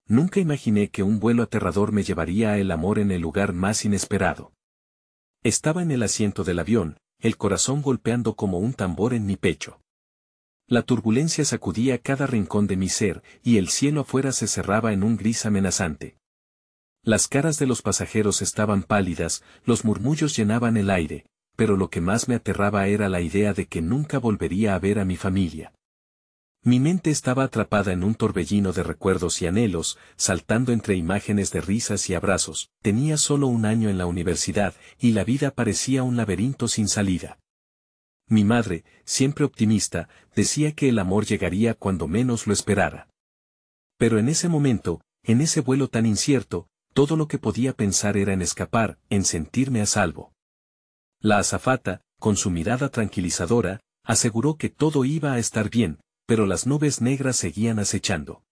Nunca imaginé que un vuelo aterrador me llevaría a el amor en el lugar más inesperado. Estaba en el asiento del avión, el corazón golpeando como un tambor en mi pecho. La turbulencia sacudía cada rincón de mi ser, y el cielo afuera se cerraba en un gris amenazante. Las caras de los pasajeros estaban pálidas, los murmullos llenaban el aire, pero lo que más me aterraba era la idea de que nunca volvería a ver a mi familia. Mi mente estaba atrapada en un torbellino de recuerdos y anhelos, saltando entre imágenes de risas y abrazos. Tenía solo un año en la universidad, y la vida parecía un laberinto sin salida. Mi madre, siempre optimista, decía que el amor llegaría cuando menos lo esperara. Pero en ese momento, en ese vuelo tan incierto, todo lo que podía pensar era en escapar, en sentirme a salvo. La azafata, con su mirada tranquilizadora, aseguró que todo iba a estar bien, pero las nubes negras seguían acechando.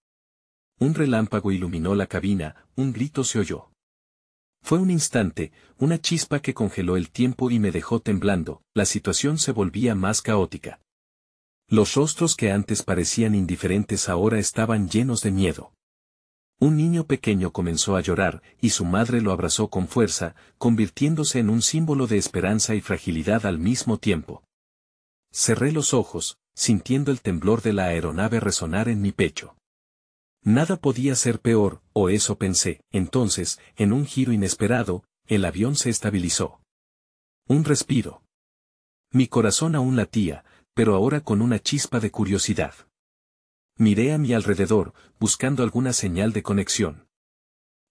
Un relámpago iluminó la cabina, un grito se oyó. Fue un instante, una chispa que congeló el tiempo y me dejó temblando. La situación se volvía más caótica. Los rostros que antes parecían indiferentes ahora estaban llenos de miedo. Un niño pequeño comenzó a llorar, y su madre lo abrazó con fuerza, convirtiéndose en un símbolo de esperanza y fragilidad al mismo tiempo. Cerré los ojos, sintiendo el temblor de la aeronave resonar en mi pecho. Nada podía ser peor, o eso pensé. Entonces, en un giro inesperado, el avión se estabilizó. Un respiro. Mi corazón aún latía, pero ahora con una chispa de curiosidad. Miré a mi alrededor, buscando alguna señal de conexión.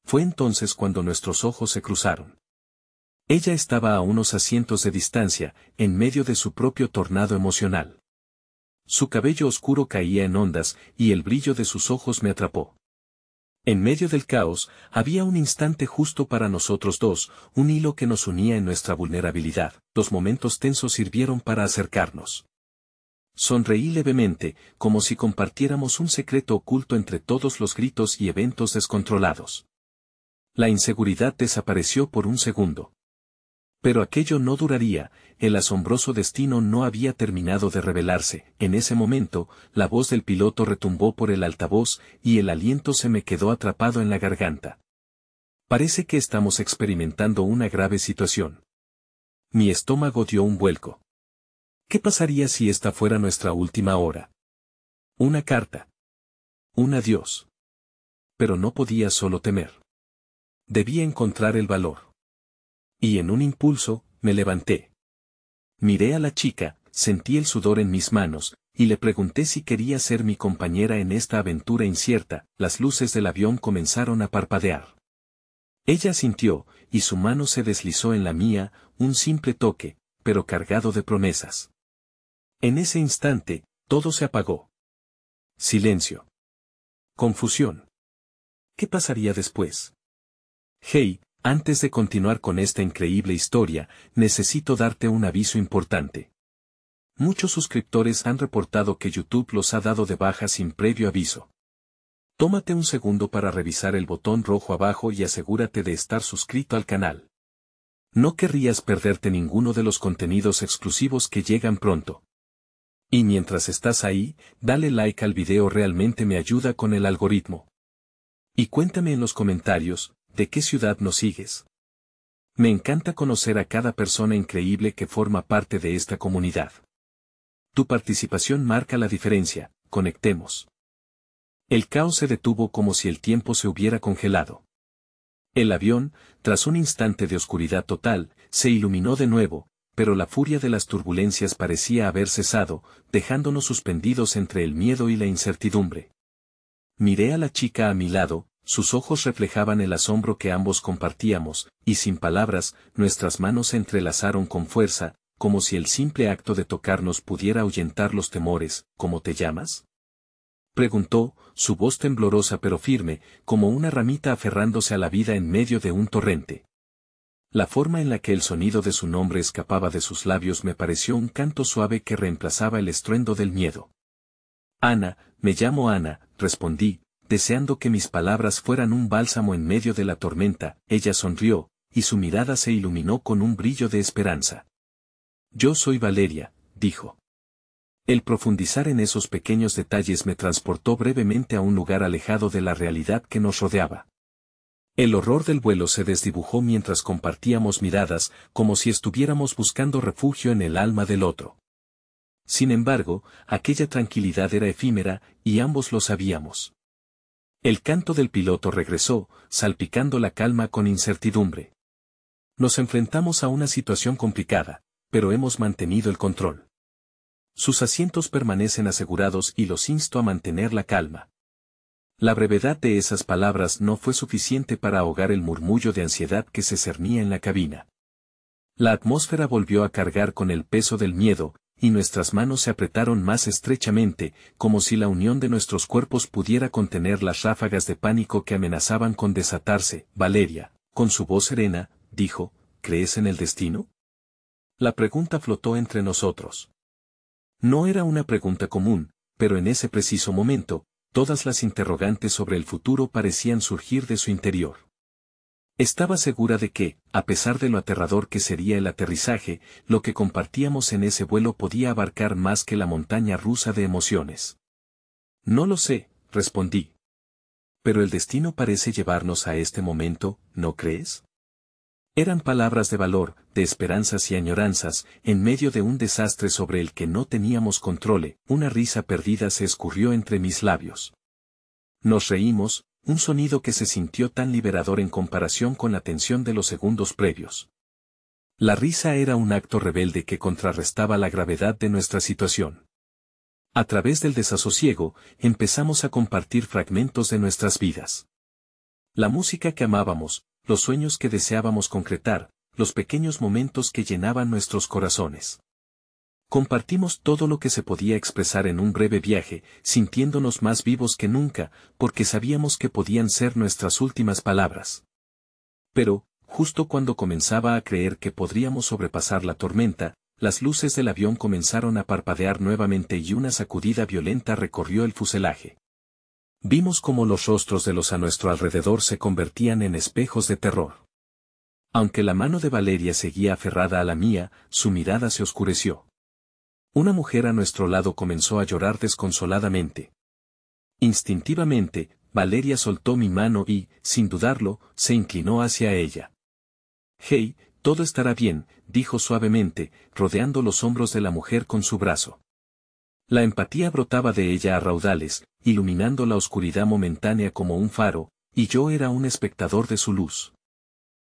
Fue entonces cuando nuestros ojos se cruzaron. Ella estaba a unos asientos de distancia, en medio de su propio tornado emocional. Su cabello oscuro caía en ondas, y el brillo de sus ojos me atrapó. En medio del caos, había un instante justo para nosotros dos, un hilo que nos unía en nuestra vulnerabilidad. Los momentos tensos sirvieron para acercarnos. Sonreí levemente, como si compartiéramos un secreto oculto entre todos los gritos y eventos descontrolados. La inseguridad desapareció por un segundo. Pero aquello no duraría, el asombroso destino no había terminado de revelarse. En ese momento, la voz del piloto retumbó por el altavoz, y el aliento se me quedó atrapado en la garganta. Parece que estamos experimentando una grave situación. Mi estómago dio un vuelco. ¿Qué pasaría si esta fuera nuestra última hora? Una carta. Un adiós. Pero no podía solo temer. Debía encontrar el valor. Y en un impulso, me levanté. Miré a la chica, sentí el sudor en mis manos, y le pregunté si quería ser mi compañera en esta aventura incierta. Las luces del avión comenzaron a parpadear. Ella asintió, y su mano se deslizó en la mía, un simple toque, pero cargado de promesas. En ese instante, todo se apagó. Silencio. Confusión. ¿Qué pasaría después? Hey, antes de continuar con esta increíble historia, necesito darte un aviso importante. Muchos suscriptores han reportado que YouTube los ha dado de baja sin previo aviso. Tómate un segundo para revisar el botón rojo abajo y asegúrate de estar suscrito al canal. No querrías perderte ninguno de los contenidos exclusivos que llegan pronto. Y mientras estás ahí, dale like al video, realmente me ayuda con el algoritmo. Y cuéntame en los comentarios, ¿de qué ciudad nos sigues? Me encanta conocer a cada persona increíble que forma parte de esta comunidad. Tu participación marca la diferencia. Conectemos. El caos se detuvo como si el tiempo se hubiera congelado. El avión, tras un instante de oscuridad total, se iluminó de nuevo, pero la furia de las turbulencias parecía haber cesado, dejándonos suspendidos entre el miedo y la incertidumbre. Miré a la chica a mi lado, sus ojos reflejaban el asombro que ambos compartíamos, y sin palabras, nuestras manos se entrelazaron con fuerza, como si el simple acto de tocarnos pudiera ahuyentar los temores. ¿Cómo te llamas?, preguntó, su voz temblorosa pero firme, como una ramita aferrándose a la vida en medio de un torrente. La forma en la que el sonido de su nombre escapaba de sus labios me pareció un canto suave que reemplazaba el estruendo del miedo. Ana, me llamo Ana, respondí, deseando que mis palabras fueran un bálsamo en medio de la tormenta. Ella sonrió, y su mirada se iluminó con un brillo de esperanza. Yo soy Valeria, dijo. El profundizar en esos pequeños detalles me transportó brevemente a un lugar alejado de la realidad que nos rodeaba. El horror del vuelo se desdibujó mientras compartíamos miradas, como si estuviéramos buscando refugio en el alma del otro. Sin embargo, aquella tranquilidad era efímera, y ambos lo sabíamos. El canto del piloto regresó, salpicando la calma con incertidumbre. Nos enfrentamos a una situación complicada, pero hemos mantenido el control. Sus asientos permanecen asegurados y los insto a mantener la calma. La brevedad de esas palabras no fue suficiente para ahogar el murmullo de ansiedad que se cernía en la cabina. La atmósfera volvió a cargar con el peso del miedo, y nuestras manos se apretaron más estrechamente, como si la unión de nuestros cuerpos pudiera contener las ráfagas de pánico que amenazaban con desatarse. Valeria, con su voz serena, dijo, ¿crees en el destino? La pregunta flotó entre nosotros. No era una pregunta común, pero en ese preciso momento, todas las interrogantes sobre el futuro parecían surgir de su interior. Estaba segura de que, a pesar de lo aterrador que sería el aterrizaje, lo que compartíamos en ese vuelo podía abarcar más que la montaña rusa de emociones. No lo sé, respondí. Pero el destino parece llevarnos a este momento, ¿no crees? Eran palabras de valor, de esperanzas y añoranzas, en medio de un desastre sobre el que no teníamos control. Una risa perdida se escurrió entre mis labios. Nos reímos, un sonido que se sintió tan liberador en comparación con la tensión de los segundos previos. La risa era un acto rebelde que contrarrestaba la gravedad de nuestra situación. A través del desasosiego, empezamos a compartir fragmentos de nuestras vidas. La música que amábamos, los sueños que deseábamos concretar, los pequeños momentos que llenaban nuestros corazones. Compartimos todo lo que se podía expresar en un breve viaje, sintiéndonos más vivos que nunca, porque sabíamos que podían ser nuestras últimas palabras. Pero, justo cuando comenzaba a creer que podríamos sobrepasar la tormenta, las luces del avión comenzaron a parpadear nuevamente y una sacudida violenta recorrió el fuselaje. Vimos cómo los rostros de los a nuestro alrededor se convertían en espejos de terror. Aunque la mano de Valeria seguía aferrada a la mía, su mirada se oscureció. Una mujer a nuestro lado comenzó a llorar desconsoladamente. Instintivamente, Valeria soltó mi mano y, sin dudarlo, se inclinó hacia ella. «Hey, todo estará bien», dijo suavemente, rodeando los hombros de la mujer con su brazo. La empatía brotaba de ella a raudales, iluminando la oscuridad momentánea como un faro, y yo era un espectador de su luz.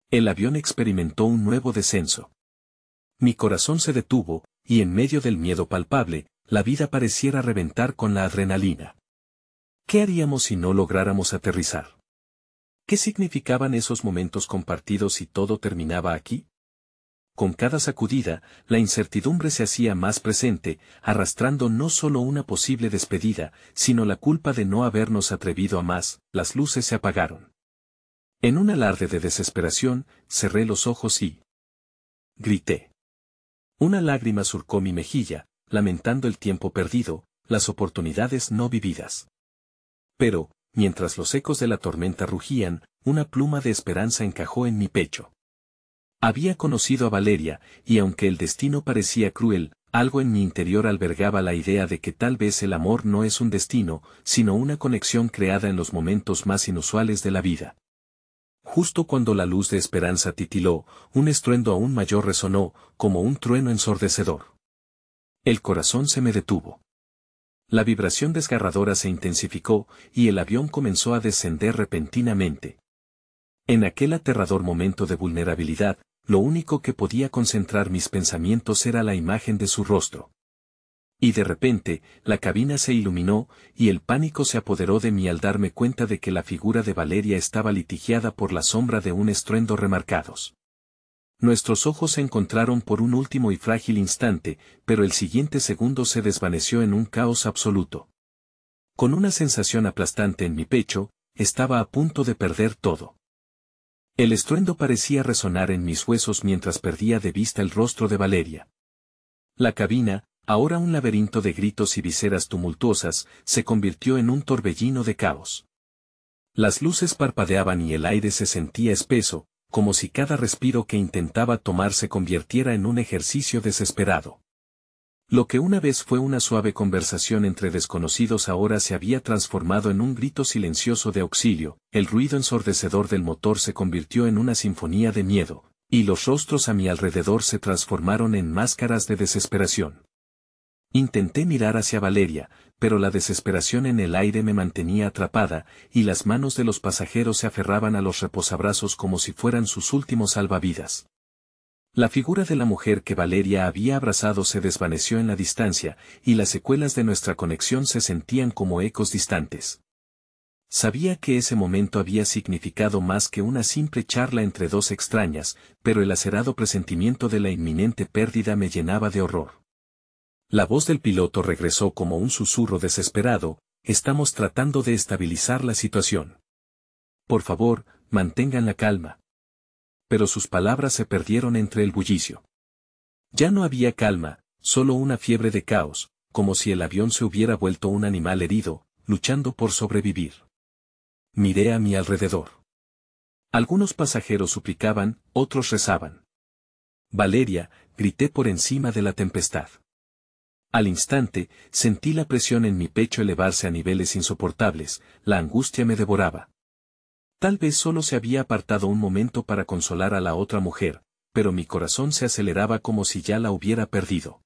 El avión experimentó un nuevo descenso. Mi corazón se detuvo, y en medio del miedo palpable, la vida pareciera reventar con la adrenalina. ¿Qué haríamos si no lográramos aterrizar? ¿Qué significaban esos momentos compartidos si todo terminaba aquí? Con cada sacudida, la incertidumbre se hacía más presente, arrastrando no solo una posible despedida, sino la culpa de no habernos atrevido a más. Las luces se apagaron. En un alarde de desesperación, cerré los ojos y grité. Una lágrima surcó mi mejilla, lamentando el tiempo perdido, las oportunidades no vividas. Pero, mientras los ecos de la tormenta rugían, una pluma de esperanza encajó en mi pecho. Había conocido a Valeria, y aunque el destino parecía cruel, algo en mi interior albergaba la idea de que tal vez el amor no es un destino, sino una conexión creada en los momentos más inusuales de la vida. Justo cuando la luz de esperanza titiló, un estruendo aún mayor resonó, como un trueno ensordecedor. El corazón se me detuvo. La vibración desgarradora se intensificó, y el avión comenzó a descender repentinamente. En aquel aterrador momento de vulnerabilidad, lo único que podía concentrar mis pensamientos era la imagen de su rostro. Y de repente, la cabina se iluminó, y el pánico se apoderó de mí al darme cuenta de que la figura de Valeria estaba litigiada por la sombra de un estruendo remarcados. Nuestros ojos se encontraron por un último y frágil instante, pero el siguiente segundo se desvaneció en un caos absoluto. Con una sensación aplastante en mi pecho, estaba a punto de perder todo. El estruendo parecía resonar en mis huesos mientras perdía de vista el rostro de Valeria. La cabina, ahora un laberinto de gritos y viseras tumultuosas, se convirtió en un torbellino de caos. Las luces parpadeaban y el aire se sentía espeso, como si cada respiro que intentaba tomar se convirtiera en un ejercicio desesperado. Lo que una vez fue una suave conversación entre desconocidos ahora se había transformado en un grito silencioso de auxilio, el ruido ensordecedor del motor se convirtió en una sinfonía de miedo, y los rostros a mi alrededor se transformaron en máscaras de desesperación. Intenté mirar hacia Valeria, pero la desesperación en el aire me mantenía atrapada, y las manos de los pasajeros se aferraban a los reposabrazos como si fueran sus últimos salvavidas. La figura de la mujer que Valeria había abrazado se desvaneció en la distancia, y las secuelas de nuestra conexión se sentían como ecos distantes. Sabía que ese momento había significado más que una simple charla entre dos extrañas, pero el acerado presentimiento de la inminente pérdida me llenaba de horror. La voz del piloto regresó como un susurro desesperado: estamos tratando de estabilizar la situación. Por favor, mantengan la calma. Pero sus palabras se perdieron entre el bullicio. Ya no había calma, solo una fiebre de caos, como si el avión se hubiera vuelto un animal herido, luchando por sobrevivir. Miré a mi alrededor. Algunos pasajeros suplicaban, otros rezaban. Valeria, grité por encima de la tempestad. Al instante, sentí la presión en mi pecho elevarse a niveles insoportables, la angustia me devoraba. Tal vez solo se había apartado un momento para consolar a la otra mujer, pero mi corazón se aceleraba como si ya la hubiera perdido.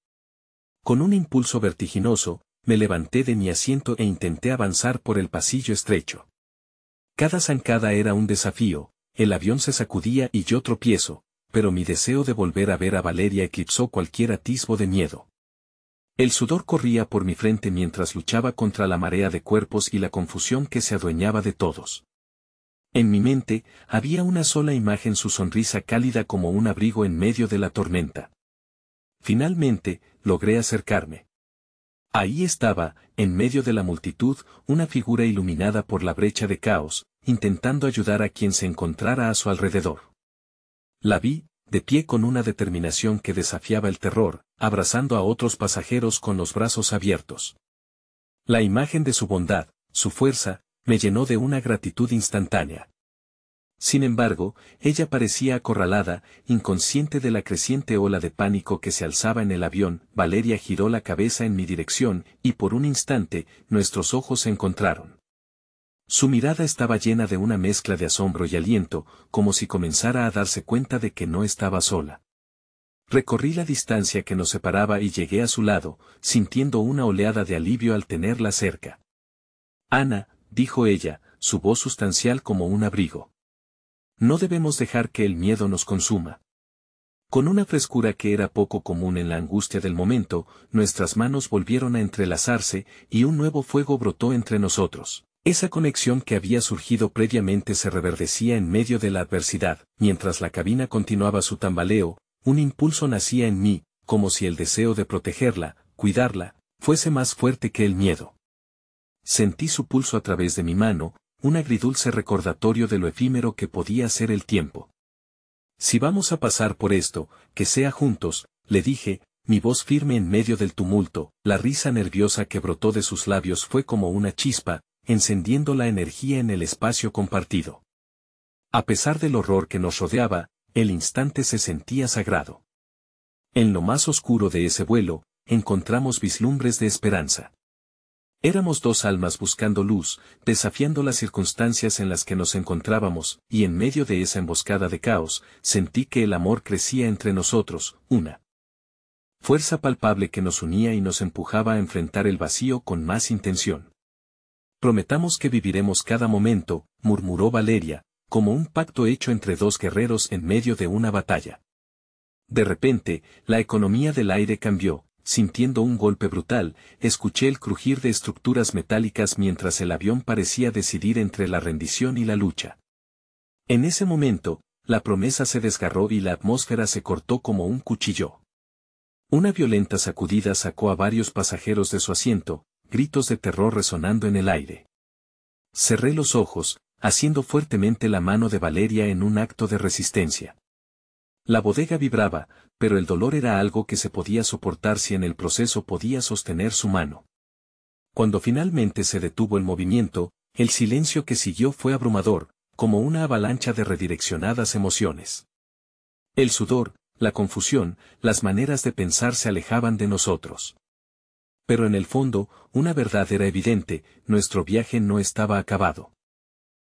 Con un impulso vertiginoso, me levanté de mi asiento e intenté avanzar por el pasillo estrecho. Cada zancada era un desafío, el avión se sacudía y yo tropiezo, pero mi deseo de volver a ver a Valeria eclipsó cualquier atisbo de miedo. El sudor corría por mi frente mientras luchaba contra la marea de cuerpos y la confusión que se adueñaba de todos. En mi mente, había una sola imagen: su sonrisa cálida como un abrigo en medio de la tormenta. Finalmente, logré acercarme. Ahí estaba, en medio de la multitud, una figura iluminada por la brecha de caos, intentando ayudar a quien se encontrara a su alrededor. La vi, de pie con una determinación que desafiaba el terror, abrazando a otros pasajeros con los brazos abiertos. La imagen de su bondad, su fuerza, me llenó de una gratitud instantánea. Sin embargo, ella parecía acorralada, inconsciente de la creciente ola de pánico que se alzaba en el avión. Valeria giró la cabeza en mi dirección, y por un instante, nuestros ojos se encontraron. Su mirada estaba llena de una mezcla de asombro y aliento, como si comenzara a darse cuenta de que no estaba sola. Recorrí la distancia que nos separaba y llegué a su lado, sintiendo una oleada de alivio al tenerla cerca. «Ana», dijo ella, su voz sustancial como un abrigo. «No debemos dejar que el miedo nos consuma». Con una frescura que era poco común en la angustia del momento, nuestras manos volvieron a entrelazarse, y un nuevo fuego brotó entre nosotros. Esa conexión que había surgido previamente se reverdecía en medio de la adversidad. Mientras la cabina continuaba su tambaleo, un impulso nacía en mí, como si el deseo de protegerla, cuidarla, fuese más fuerte que el miedo. Sentí su pulso a través de mi mano, un agridulce recordatorio de lo efímero que podía ser el tiempo. «Si vamos a pasar por esto, que sea juntos», le dije, mi voz firme en medio del tumulto. La risa nerviosa que brotó de sus labios fue como una chispa, encendiendo la energía en el espacio compartido. A pesar del horror que nos rodeaba, el instante se sentía sagrado. En lo más oscuro de ese vuelo, encontramos vislumbres de esperanza. Éramos dos almas buscando luz, desafiando las circunstancias en las que nos encontrábamos, y en medio de esa emboscada de caos, sentí que el amor crecía entre nosotros, una fuerza palpable que nos unía y nos empujaba a enfrentar el vacío con más intención. «Prometamos que viviremos cada momento», murmuró Valeria, como un pacto hecho entre dos guerreros en medio de una batalla. De repente, la economía del aire cambió. Sintiendo un golpe brutal, escuché el crujir de estructuras metálicas mientras el avión parecía decidir entre la rendición y la lucha. En ese momento, la promesa se desgarró y la atmósfera se cortó como un cuchillo. Una violenta sacudida sacó a varios pasajeros de su asiento, gritos de terror resonando en el aire. Cerré los ojos, haciendo fuertemente la mano de Valeria en un acto de resistencia. La bodega vibraba, pero el dolor era algo que se podía soportar si en el proceso podía sostener su mano. Cuando finalmente se detuvo el movimiento, el silencio que siguió fue abrumador, como una avalancha de redireccionadas emociones. El sudor, la confusión, las maneras de pensar se alejaban de nosotros. Pero en el fondo, una verdad era evidente, nuestro viaje no estaba acabado.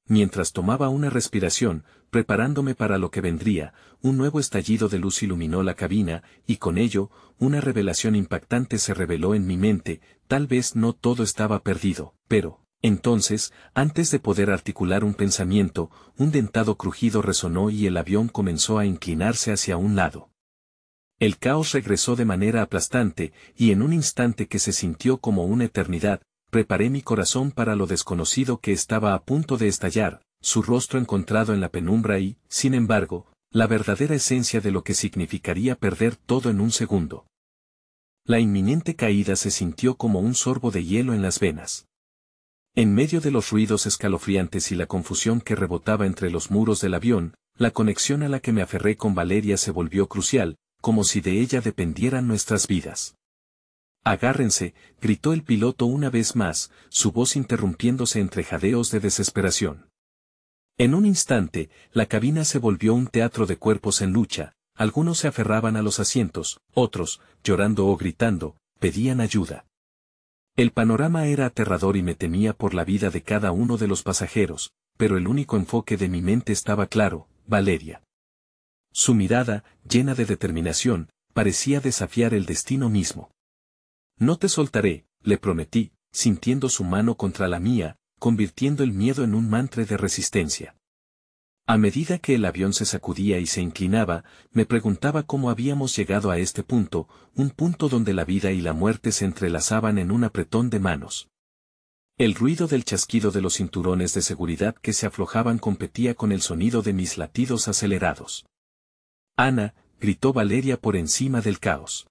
Mientras tomaba una respiración, preparándome para lo que vendría, un nuevo estallido de luz iluminó la cabina, y con ello, una revelación impactante se reveló en mi mente. Tal vez no todo estaba perdido, pero, entonces, antes de poder articular un pensamiento, un dentado crujido resonó y el avión comenzó a inclinarse hacia un lado. El caos regresó de manera aplastante, y en un instante que se sintió como una eternidad, preparé mi corazón para lo desconocido que estaba a punto de estallar, su rostro encontrado en la penumbra y, sin embargo, la verdadera esencia de lo que significaría perder todo en un segundo. La inminente caída se sintió como un sorbo de hielo en las venas. En medio de los ruidos escalofriantes y la confusión que rebotaba entre los muros del avión, la conexión a la que me aferré con Valeria se volvió crucial, como si de ella dependieran nuestras vidas. «Agárrense», gritó el piloto una vez más, su voz interrumpiéndose entre jadeos de desesperación. En un instante, la cabina se volvió un teatro de cuerpos en lucha, algunos se aferraban a los asientos, otros, llorando o gritando, pedían ayuda. El panorama era aterrador y me temía por la vida de cada uno de los pasajeros, pero el único enfoque de mi mente estaba claro: Valeria. Su mirada, llena de determinación, parecía desafiar el destino mismo. «No te soltaré», le prometí, sintiendo su mano contra la mía, convirtiendo el miedo en un mantra de resistencia. A medida que el avión se sacudía y se inclinaba, me preguntaba cómo habíamos llegado a este punto, un punto donde la vida y la muerte se entrelazaban en un apretón de manos. El ruido del chasquido de los cinturones de seguridad que se aflojaban competía con el sonido de mis latidos acelerados. «Ana», gritó Valeria por encima del caos.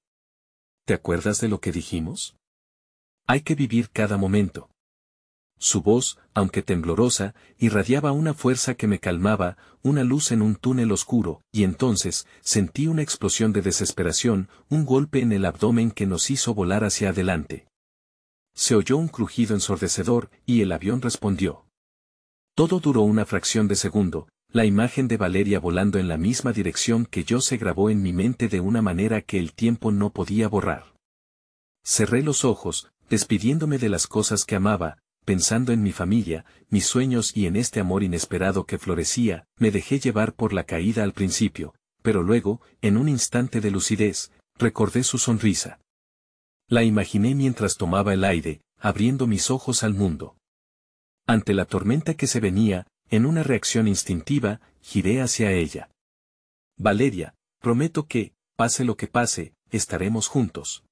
«¿Te acuerdas de lo que dijimos? Hay que vivir cada momento». Su voz, aunque temblorosa, irradiaba una fuerza que me calmaba, una luz en un túnel oscuro, y entonces, sentí una explosión de desesperación, un golpe en el abdomen que nos hizo volar hacia adelante. Se oyó un crujido ensordecedor, y el avión respondió. Todo duró una fracción de segundo. La imagen de Valeria volando en la misma dirección que yo se grabó en mi mente de una manera que el tiempo no podía borrar. Cerré los ojos, despidiéndome de las cosas que amaba, pensando en mi familia, mis sueños y en este amor inesperado que florecía. Me dejé llevar por la caída al principio, pero luego, en un instante de lucidez, recordé su sonrisa. La imaginé mientras tomaba el aire, abriendo mis ojos al mundo. Ante la tormenta que se venía, en una reacción instintiva, giré hacia ella. «Valeria, prometo que, pase lo que pase, estaremos juntos».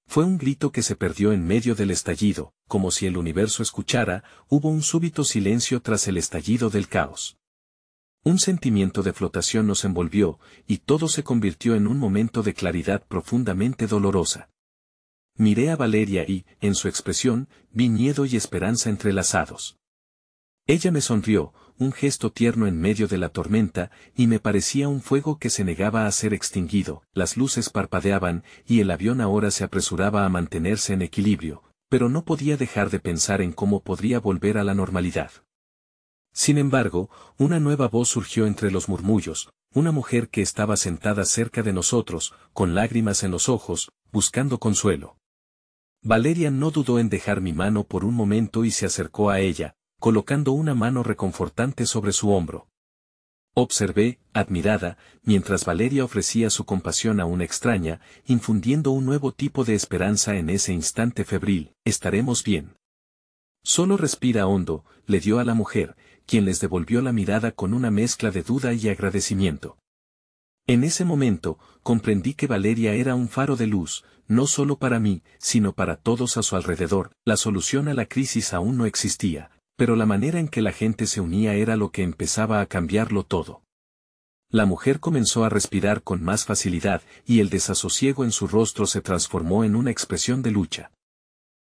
Fue un grito que se perdió en medio del estallido, como si el universo escuchara. Hubo un súbito silencio tras el estallido del caos. Un sentimiento de flotación nos envolvió, y todo se convirtió en un momento de claridad profundamente dolorosa. Miré a Valeria y, en su expresión, vi miedo y esperanza entrelazados. Ella me sonrió, un gesto tierno en medio de la tormenta, y me parecía un fuego que se negaba a ser extinguido. Las luces parpadeaban, y el avión ahora se apresuraba a mantenerse en equilibrio, pero no podía dejar de pensar en cómo podría volver a la normalidad. Sin embargo, una nueva voz surgió entre los murmullos, una mujer que estaba sentada cerca de nosotros, con lágrimas en los ojos, buscando consuelo. Valeria no dudó en dejar mi mano por un momento y se acercó a ella, colocando una mano reconfortante sobre su hombro. Observé, admirada, mientras Valeria ofrecía su compasión a una extraña, infundiendo un nuevo tipo de esperanza en ese instante febril. «Estaremos bien. Solo respira hondo», le dio a la mujer, quien les devolvió la mirada con una mezcla de duda y agradecimiento. En ese momento, comprendí que Valeria era un faro de luz, no solo para mí, sino para todos a su alrededor. La solución a la crisis aún no existía, pero la manera en que la gente se unía era lo que empezaba a cambiarlo todo. La mujer comenzó a respirar con más facilidad, y el desasosiego en su rostro se transformó en una expresión de lucha.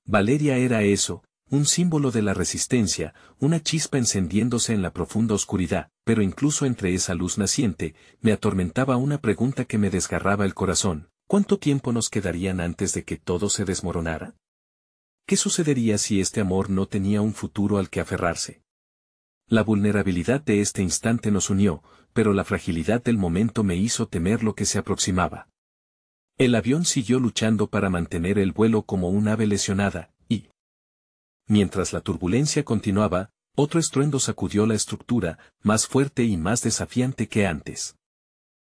Valeria era eso, un símbolo de la resistencia, una chispa encendiéndose en la profunda oscuridad, pero incluso entre esa luz naciente, me atormentaba una pregunta que me desgarraba el corazón: ¿cuánto tiempo nos quedarían antes de que todo se desmoronara? ¿Qué sucedería si este amor no tenía un futuro al que aferrarse? La vulnerabilidad de este instante nos unió, pero la fragilidad del momento me hizo temer lo que se aproximaba. El avión siguió luchando para mantener el vuelo como un ave lesionada, y mientras la turbulencia continuaba, otro estruendo sacudió la estructura, más fuerte y más desafiante que antes.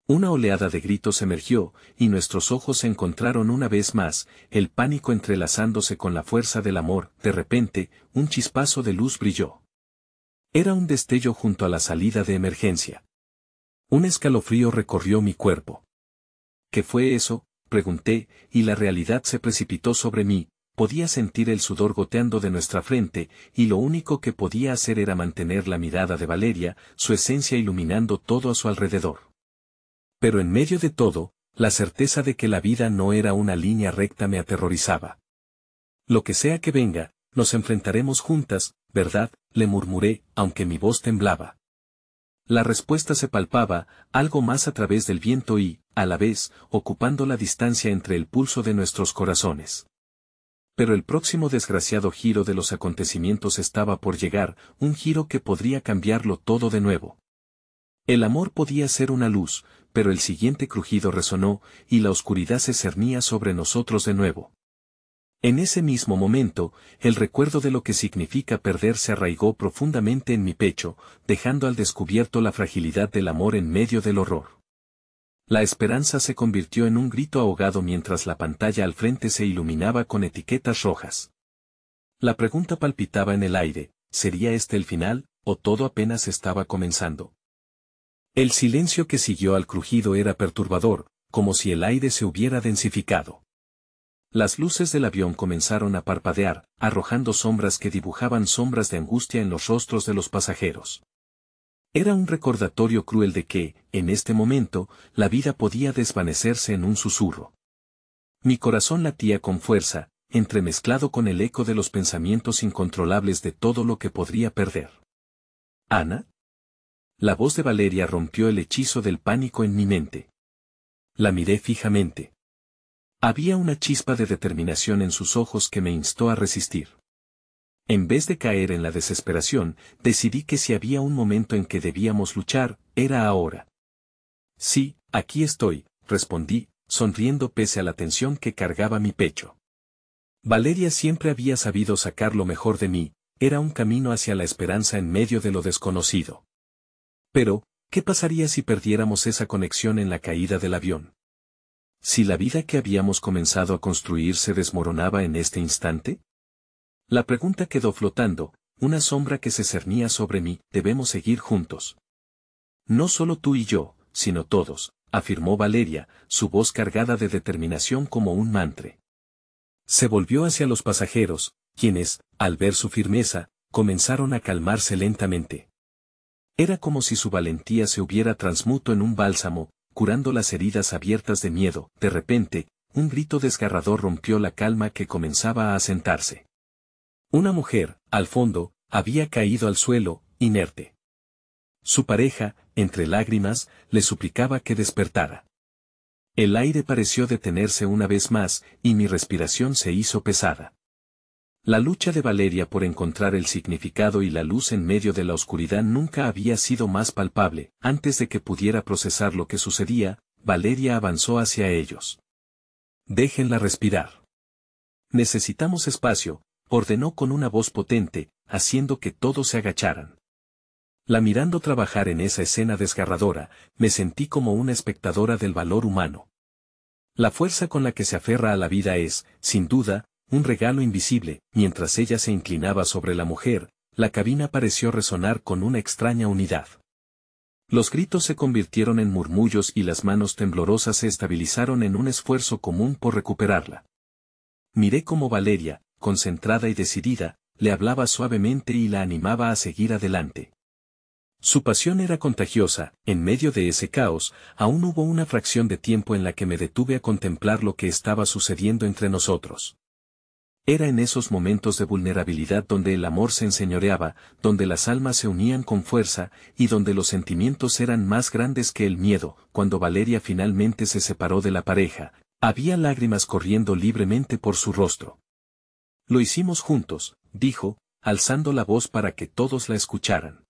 Una oleada de gritos emergió, y nuestros ojos se encontraron una vez más, el pánico entrelazándose con la fuerza del amor. De repente, un chispazo de luz brilló. Era un destello junto a la salida de emergencia. Un escalofrío recorrió mi cuerpo. ¿Qué fue eso?, pregunté, y la realidad se precipitó sobre mí. Podía sentir el sudor goteando de nuestra frente, y lo único que podía hacer era mantener la mirada de Valeria, su esencia iluminando todo a su alrededor. Pero en medio de todo, la certeza de que la vida no era una línea recta me aterrorizaba. Lo que sea que venga, nos enfrentaremos juntas, ¿verdad?, le murmuré, aunque mi voz temblaba. La respuesta se palpaba, algo más a través del viento y, a la vez, ocupando la distancia entre el pulso de nuestros corazones. Pero el próximo desgraciado giro de los acontecimientos estaba por llegar, un giro que podría cambiarlo todo de nuevo. El amor podía ser una luz, pero el siguiente crujido resonó, y la oscuridad se cernía sobre nosotros de nuevo. En ese mismo momento, el recuerdo de lo que significa perder se arraigó profundamente en mi pecho, dejando al descubierto la fragilidad del amor en medio del horror. La esperanza se convirtió en un grito ahogado mientras la pantalla al frente se iluminaba con etiquetas rojas. La pregunta palpitaba en el aire, ¿sería este el final, o todo apenas estaba comenzando? El silencio que siguió al crujido era perturbador, como si el aire se hubiera densificado. Las luces del avión comenzaron a parpadear, arrojando sombras que dibujaban sombras de angustia en los rostros de los pasajeros. Era un recordatorio cruel de que, en este momento, la vida podía desvanecerse en un susurro. Mi corazón latía con fuerza, entremezclado con el eco de los pensamientos incontrolables de todo lo que podría perder. ¿Ana? La voz de Valeria rompió el hechizo del pánico en mi mente. La miré fijamente. Había una chispa de determinación en sus ojos que me instó a resistir. En vez de caer en la desesperación, decidí que si había un momento en que debíamos luchar, era ahora. Sí, aquí estoy, respondí, sonriendo pese a la tensión que cargaba mi pecho. Valeria siempre había sabido sacar lo mejor de mí, era un camino hacia la esperanza en medio de lo desconocido. Pero, ¿qué pasaría si perdiéramos esa conexión en la caída del avión? ¿Si la vida que habíamos comenzado a construir se desmoronaba en este instante? La pregunta quedó flotando, una sombra que se cernía sobre mí. Debemos seguir juntos. No solo tú y yo, sino todos, afirmó Valeria, su voz cargada de determinación como un mantra. Se volvió hacia los pasajeros, quienes, al ver su firmeza, comenzaron a calmarse lentamente. Era como si su valentía se hubiera transmuto en un bálsamo, curando las heridas abiertas de miedo. De repente, un grito desgarrador rompió la calma que comenzaba a asentarse. Una mujer, al fondo, había caído al suelo, inerte. Su pareja, entre lágrimas, le suplicaba que despertara. El aire pareció detenerse una vez más, y mi respiración se hizo pesada. La lucha de Valeria por encontrar el significado y la luz en medio de la oscuridad nunca había sido más palpable. Antes de que pudiera procesar lo que sucedía, Valeria avanzó hacia ellos. Déjenla respirar. Necesitamos espacio, ordenó con una voz potente, haciendo que todos se agacharan. La mirando trabajar en esa escena desgarradora, me sentí como una espectadora del valor humano. La fuerza con la que se aferra a la vida es, sin duda, un regalo invisible. Mientras ella se inclinaba sobre la mujer, la cabina pareció resonar con una extraña unidad. Los gritos se convirtieron en murmullos y las manos temblorosas se estabilizaron en un esfuerzo común por recuperarla. Miré cómo Valeria, concentrada y decidida, le hablaba suavemente y la animaba a seguir adelante. Su pasión era contagiosa. En medio de ese caos, aún hubo una fracción de tiempo en la que me detuve a contemplar lo que estaba sucediendo entre nosotros. Era en esos momentos de vulnerabilidad donde el amor se enseñoreaba, donde las almas se unían con fuerza, y donde los sentimientos eran más grandes que el miedo. Cuando Valeria finalmente se separó de la pareja, había lágrimas corriendo libremente por su rostro. Lo hicimos juntos, dijo, alzando la voz para que todos la escucharan.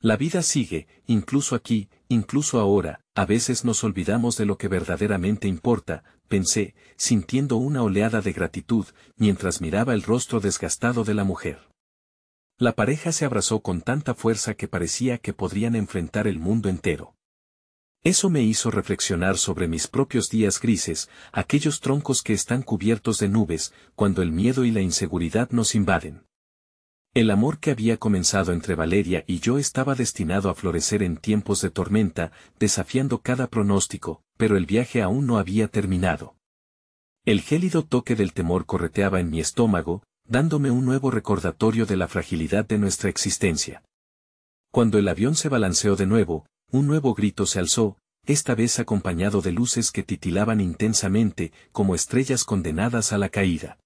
La vida sigue, incluso aquí, incluso ahora, a veces nos olvidamos de lo que verdaderamente importa, pensé, sintiendo una oleada de gratitud, mientras miraba el rostro desgastado de la mujer. La pareja se abrazó con tanta fuerza que parecía que podrían enfrentar el mundo entero. Eso me hizo reflexionar sobre mis propios días grises, aquellos troncos que están cubiertos de nubes, cuando el miedo y la inseguridad nos invaden. El amor que había comenzado entre Valeria y yo estaba destinado a florecer en tiempos de tormenta, desafiando cada pronóstico, pero el viaje aún no había terminado. El gélido toque del temor correteaba en mi estómago, dándome un nuevo recordatorio de la fragilidad de nuestra existencia. Cuando el avión se balanceó de nuevo, un nuevo grito se alzó, esta vez acompañado de luces que titilaban intensamente, como estrellas condenadas a la caída.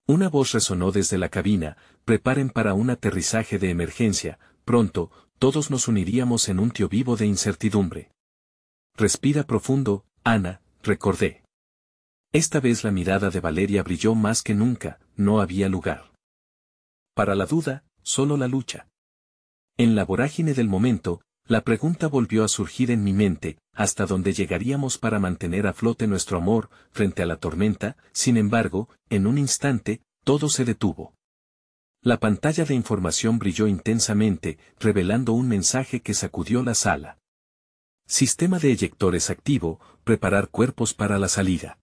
Una voz resonó desde la cabina: preparen para un aterrizaje de emergencia, pronto, todos nos uniríamos en un tío vivo de incertidumbre. Respira profundo, Ana, recordé. Esta vez la mirada de Valeria brilló más que nunca, no había lugar para la duda, solo la lucha. En la vorágine del momento, la pregunta volvió a surgir en mi mente: ¿hasta dónde llegaríamos para mantener a flote nuestro amor, frente a la tormenta? Sin embargo, en un instante, todo se detuvo. La pantalla de información brilló intensamente, revelando un mensaje que sacudió la sala. Sistema de eyectores activo, preparar cuerpos para la salida.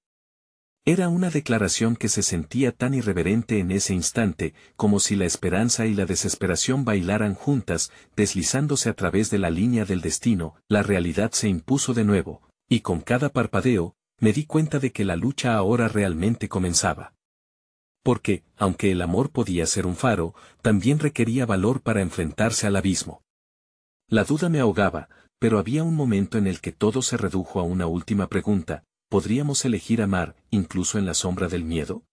Era una declaración que se sentía tan irreverente en ese instante, como si la esperanza y la desesperación bailaran juntas, deslizándose a través de la línea del destino. La realidad se impuso de nuevo, y con cada parpadeo, me di cuenta de que la lucha ahora realmente comenzaba. Porque, aunque el amor podía ser un faro, también requería valor para enfrentarse al abismo. La duda me ahogaba, pero había un momento en el que todo se redujo a una última pregunta: ¿podríamos elegir amar, incluso en la sombra del miedo?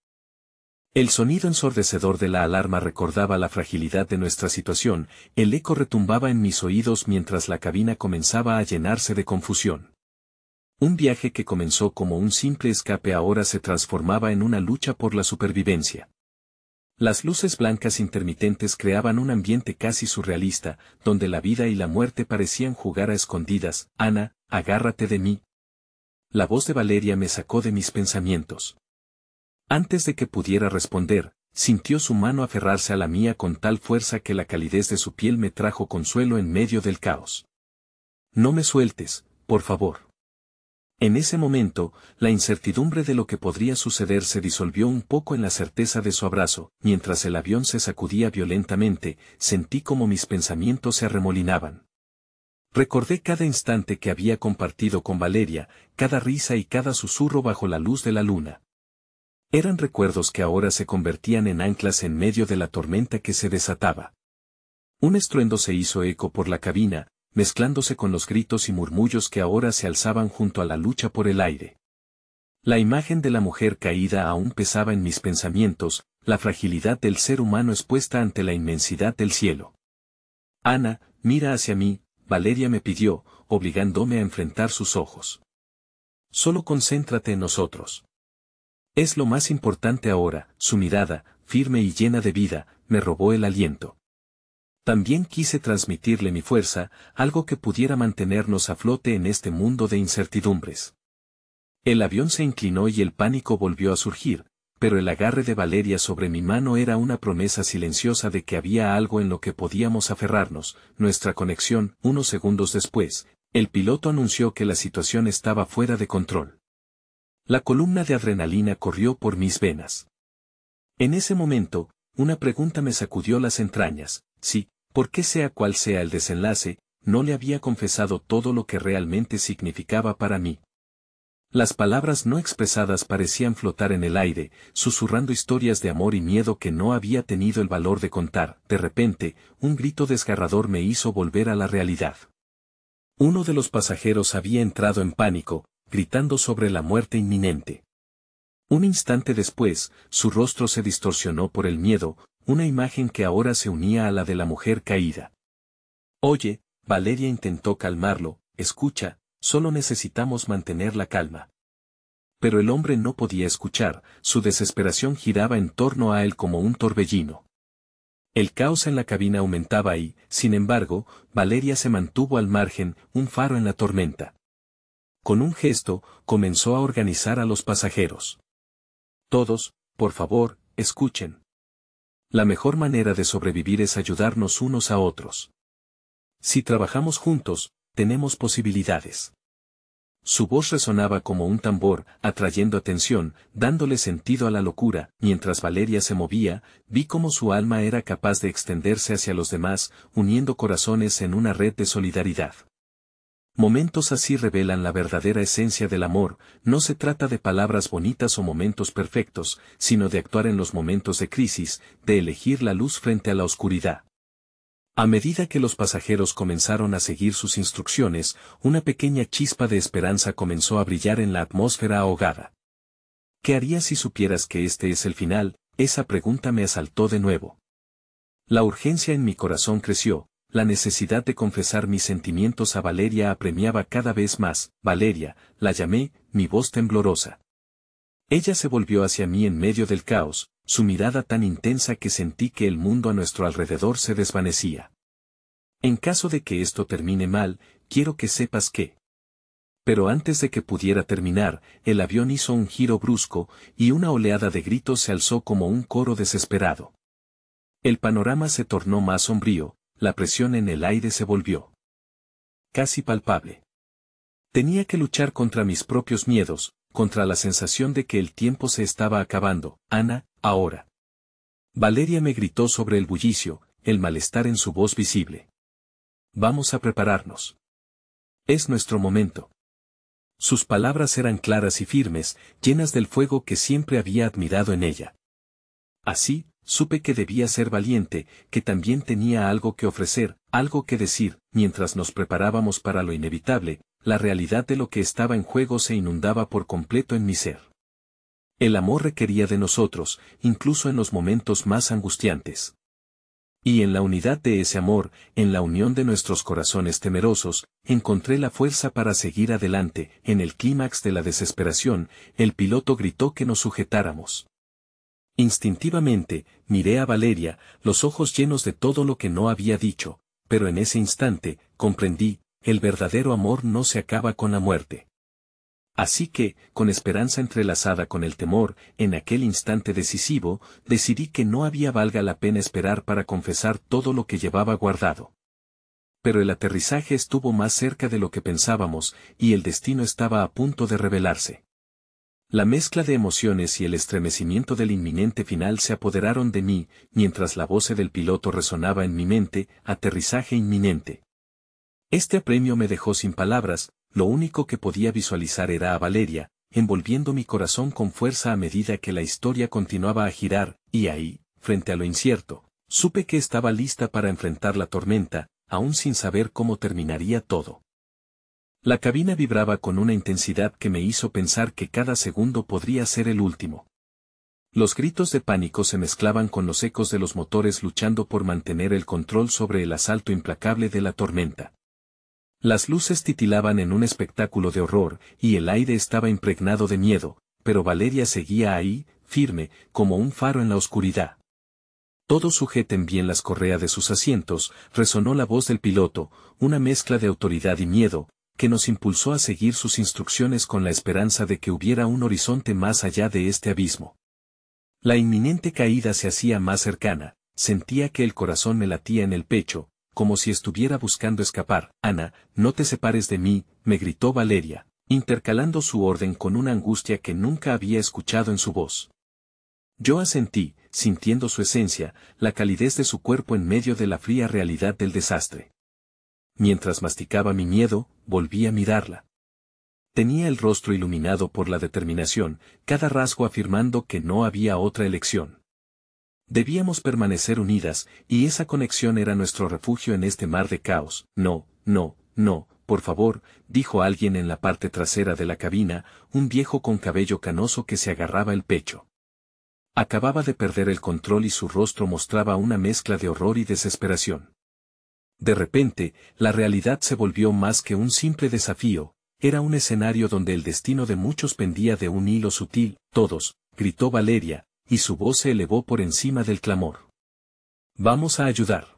El sonido ensordecedor de la alarma recordaba la fragilidad de nuestra situación, el eco retumbaba en mis oídos mientras la cabina comenzaba a llenarse de confusión. Un viaje que comenzó como un simple escape ahora se transformaba en una lucha por la supervivencia. Las luces blancas intermitentes creaban un ambiente casi surrealista, donde la vida y la muerte parecían jugar a escondidas. Ana, agárrate de mí. La voz de Valeria me sacó de mis pensamientos. Antes de que pudiera responder, sintió su mano aferrarse a la mía con tal fuerza que la calidez de su piel me trajo consuelo en medio del caos. No me sueltes, por favor. En ese momento, la incertidumbre de lo que podría suceder se disolvió un poco en la certeza de su abrazo. Mientras el avión se sacudía violentamente, sentí como mis pensamientos se arremolinaban. Recordé cada instante que había compartido con Valeria, cada risa y cada susurro bajo la luz de la luna. Eran recuerdos que ahora se convertían en anclas en medio de la tormenta que se desataba. Un estruendo se hizo eco por la cabina, mezclándose con los gritos y murmullos que ahora se alzaban junto a la lucha por el aire. La imagen de la mujer caída aún pesaba en mis pensamientos, la fragilidad del ser humano expuesta ante la inmensidad del cielo. Ana, mira hacia mí, Valeria me pidió, obligándome a enfrentar sus ojos. Solo concéntrate en nosotros. Es lo más importante ahora. Su mirada, firme y llena de vida, me robó el aliento. También quise transmitirle mi fuerza, algo que pudiera mantenernos a flote en este mundo de incertidumbres. El avión se inclinó y el pánico volvió a surgir, pero el agarre de Valeria sobre mi mano era una promesa silenciosa de que había algo en lo que podíamos aferrarnos, nuestra conexión. Unos segundos después, el piloto anunció que la situación estaba fuera de control. La columna de adrenalina corrió por mis venas. En ese momento, una pregunta me sacudió las entrañas: sí, porque sea cual sea el desenlace, no le había confesado todo lo que realmente significaba para mí. Las palabras no expresadas parecían flotar en el aire, susurrando historias de amor y miedo que no había tenido el valor de contar. De repente, un grito desgarrador me hizo volver a la realidad. Uno de los pasajeros había entrado en pánico, gritando sobre la muerte inminente. Un instante después, su rostro se distorsionó por el miedo, una imagen que ahora se unía a la de la mujer caída. Oye, Valeria intentó calmarlo: escucha, solo necesitamos mantener la calma. Pero el hombre no podía escuchar, su desesperación giraba en torno a él como un torbellino. El caos en la cabina aumentaba y, sin embargo, Valeria se mantuvo al margen, un faro en la tormenta. Con un gesto, comenzó a organizar a los pasajeros. Todos, por favor, escuchen. La mejor manera de sobrevivir es ayudarnos unos a otros. Si trabajamos juntos, tenemos posibilidades. Su voz resonaba como un tambor, atrayendo atención, dándole sentido a la locura. Mientras Valeria se movía, vi cómo su alma era capaz de extenderse hacia los demás, uniendo corazones en una red de solidaridad. Momentos así revelan la verdadera esencia del amor. No se trata de palabras bonitas o momentos perfectos, sino de actuar en los momentos de crisis, de elegir la luz frente a la oscuridad. A medida que los pasajeros comenzaron a seguir sus instrucciones, una pequeña chispa de esperanza comenzó a brillar en la atmósfera ahogada. ¿Qué harías si supieras que este es el final? Esa pregunta me asaltó de nuevo. La urgencia en mi corazón creció, la necesidad de confesar mis sentimientos a Valeria apremiaba cada vez más. Valeria, la llamé, mi voz temblorosa. Ella se volvió hacia mí en medio del caos, su mirada tan intensa que sentí que el mundo a nuestro alrededor se desvanecía. En caso de que esto termine mal, quiero que sepas que... Pero antes de que pudiera terminar, el avión hizo un giro brusco, y una oleada de gritos se alzó como un coro desesperado. El panorama se tornó más sombrío, la presión en el aire se volvió casi palpable. Tenía que luchar contra mis propios miedos, contra la sensación de que el tiempo se estaba acabando. Ana, ahora. Valeria me gritó sobre el bullicio, el malestar en su voz visible. Vamos a prepararnos. Es nuestro momento. Sus palabras eran claras y firmes, llenas del fuego que siempre había admirado en ella. Así, supe que debía ser valiente, que también tenía algo que ofrecer, algo que decir. Mientras nos preparábamos para lo inevitable, la realidad de lo que estaba en juego se inundaba por completo en mi ser. El amor requería de nosotros, incluso en los momentos más angustiantes. Y en la unidad de ese amor, en la unión de nuestros corazones temerosos, encontré la fuerza para seguir adelante. En el clímax de la desesperación, el piloto gritó que nos sujetáramos. Instintivamente, miré a Valeria, los ojos llenos de todo lo que no había dicho, pero en ese instante, comprendí, el verdadero amor no se acaba con la muerte. Así que, con esperanza entrelazada con el temor, en aquel instante decisivo, decidí que no había valga la pena esperar para confesar todo lo que llevaba guardado. Pero el aterrizaje estuvo más cerca de lo que pensábamos, y el destino estaba a punto de revelarse. La mezcla de emociones y el estremecimiento del inminente final se apoderaron de mí, mientras la voz del piloto resonaba en mi mente: aterrizaje inminente. Este apremio me dejó sin palabras, lo único que podía visualizar era a Valeria, envolviendo mi corazón con fuerza a medida que la historia continuaba a girar, y ahí, frente a lo incierto, supe que estaba lista para enfrentar la tormenta, aún sin saber cómo terminaría todo. La cabina vibraba con una intensidad que me hizo pensar que cada segundo podría ser el último. Los gritos de pánico se mezclaban con los ecos de los motores luchando por mantener el control sobre el asalto implacable de la tormenta. Las luces titilaban en un espectáculo de horror, y el aire estaba impregnado de miedo, pero Valeria seguía ahí, firme, como un faro en la oscuridad. Todos sujeten bien las correas de sus asientos, resonó la voz del piloto, una mezcla de autoridad y miedo, que nos impulsó a seguir sus instrucciones con la esperanza de que hubiera un horizonte más allá de este abismo. La inminente caída se hacía más cercana, sentía que el corazón me latía en el pecho, como si estuviera buscando escapar. Ana, no te separes de mí, me gritó Valeria, intercalando su orden con una angustia que nunca había escuchado en su voz. Yo asentí, sintiendo su esencia, la calidez de su cuerpo en medio de la fría realidad del desastre. Mientras masticaba mi miedo, volví a mirarla. Tenía el rostro iluminado por la determinación, cada rasgo afirmando que no había otra elección. Debíamos permanecer unidas, y esa conexión era nuestro refugio en este mar de caos. No, no, no, por favor, dijo alguien en la parte trasera de la cabina, un viejo con cabello canoso que se agarraba el pecho. Acababa de perder el control y su rostro mostraba una mezcla de horror y desesperación. De repente, la realidad se volvió más que un simple desafío, era un escenario donde el destino de muchos pendía de un hilo sutil. Todos, gritó Valeria, y su voz se elevó por encima del clamor. Vamos a ayudar.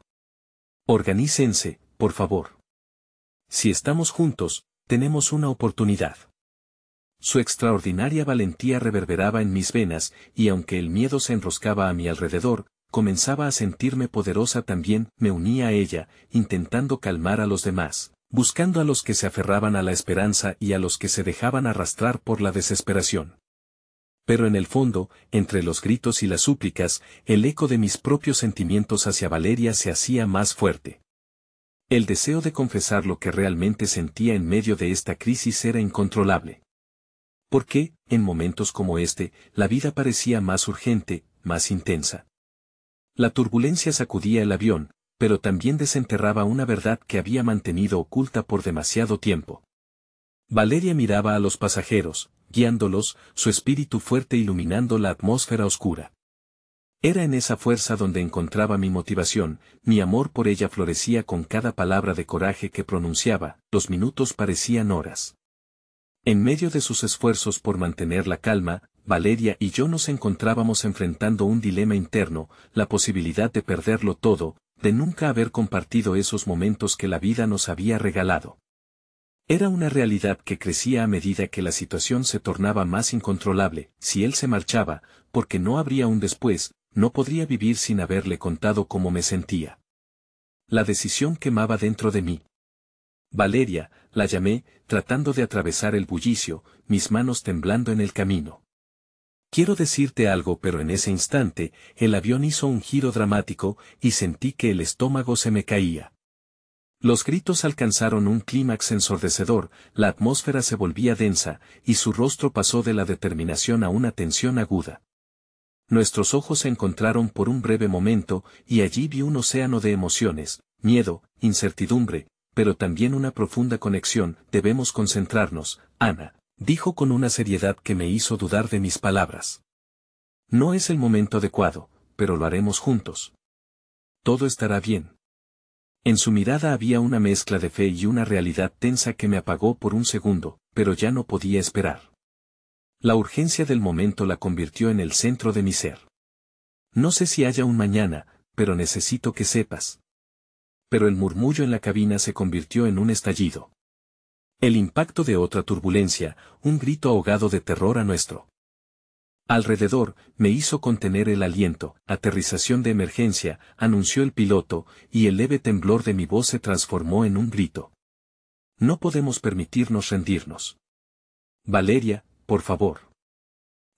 Organícense, por favor. Si estamos juntos, tenemos una oportunidad. Su extraordinaria valentía reverberaba en mis venas, y aunque el miedo se enroscaba a mi alrededor, comenzaba a sentirme poderosa también. Me unía a ella, intentando calmar a los demás, buscando a los que se aferraban a la esperanza y a los que se dejaban arrastrar por la desesperación. Pero en el fondo, entre los gritos y las súplicas, el eco de mis propios sentimientos hacia Valeria se hacía más fuerte. El deseo de confesar lo que realmente sentía en medio de esta crisis era incontrolable. Porque, en momentos como este, la vida parecía más urgente, más intensa. La turbulencia sacudía el avión, pero también desenterraba una verdad que había mantenido oculta por demasiado tiempo. Valeria miraba a los pasajeros, guiándolos, su espíritu fuerte iluminando la atmósfera oscura. Era en esa fuerza donde encontraba mi motivación, mi amor por ella florecía con cada palabra de coraje que pronunciaba, los minutos parecían horas. En medio de sus esfuerzos por mantener la calma, Valeria y yo nos encontrábamos enfrentando un dilema interno, la posibilidad de perderlo todo, de nunca haber compartido esos momentos que la vida nos había regalado. Era una realidad que crecía a medida que la situación se tornaba más incontrolable. Si él se marchaba, porque no habría un después, no podría vivir sin haberle contado cómo me sentía. La decisión quemaba dentro de mí. Valeria, la llamé, tratando de atravesar el bullicio, mis manos temblando en el camino. Quiero decirte algo, pero en ese instante, el avión hizo un giro dramático, y sentí que el estómago se me caía. Los gritos alcanzaron un clímax ensordecedor, la atmósfera se volvía densa, y su rostro pasó de la determinación a una tensión aguda. Nuestros ojos se encontraron por un breve momento, y allí vi un océano de emociones, miedo, incertidumbre, pero también una profunda conexión. Debemos concentrarnos, Ana, dijo con una seriedad que me hizo dudar de mis palabras. No es el momento adecuado, pero lo haremos juntos. Todo estará bien. En su mirada había una mezcla de fe y una realidad tensa que me apagó por un segundo, pero ya no podía esperar. La urgencia del momento la convirtió en el centro de mi ser. No sé si haya un mañana, pero necesito que sepas. Pero el murmullo en la cabina se convirtió en un estallido. El impacto de otra turbulencia, un grito ahogado de terror a nuestro alrededor, me hizo contener el aliento. Aterrización de emergencia, anunció el piloto, y el leve temblor de mi voz se transformó en un grito. No podemos permitirnos rendirnos. Valeria, por favor.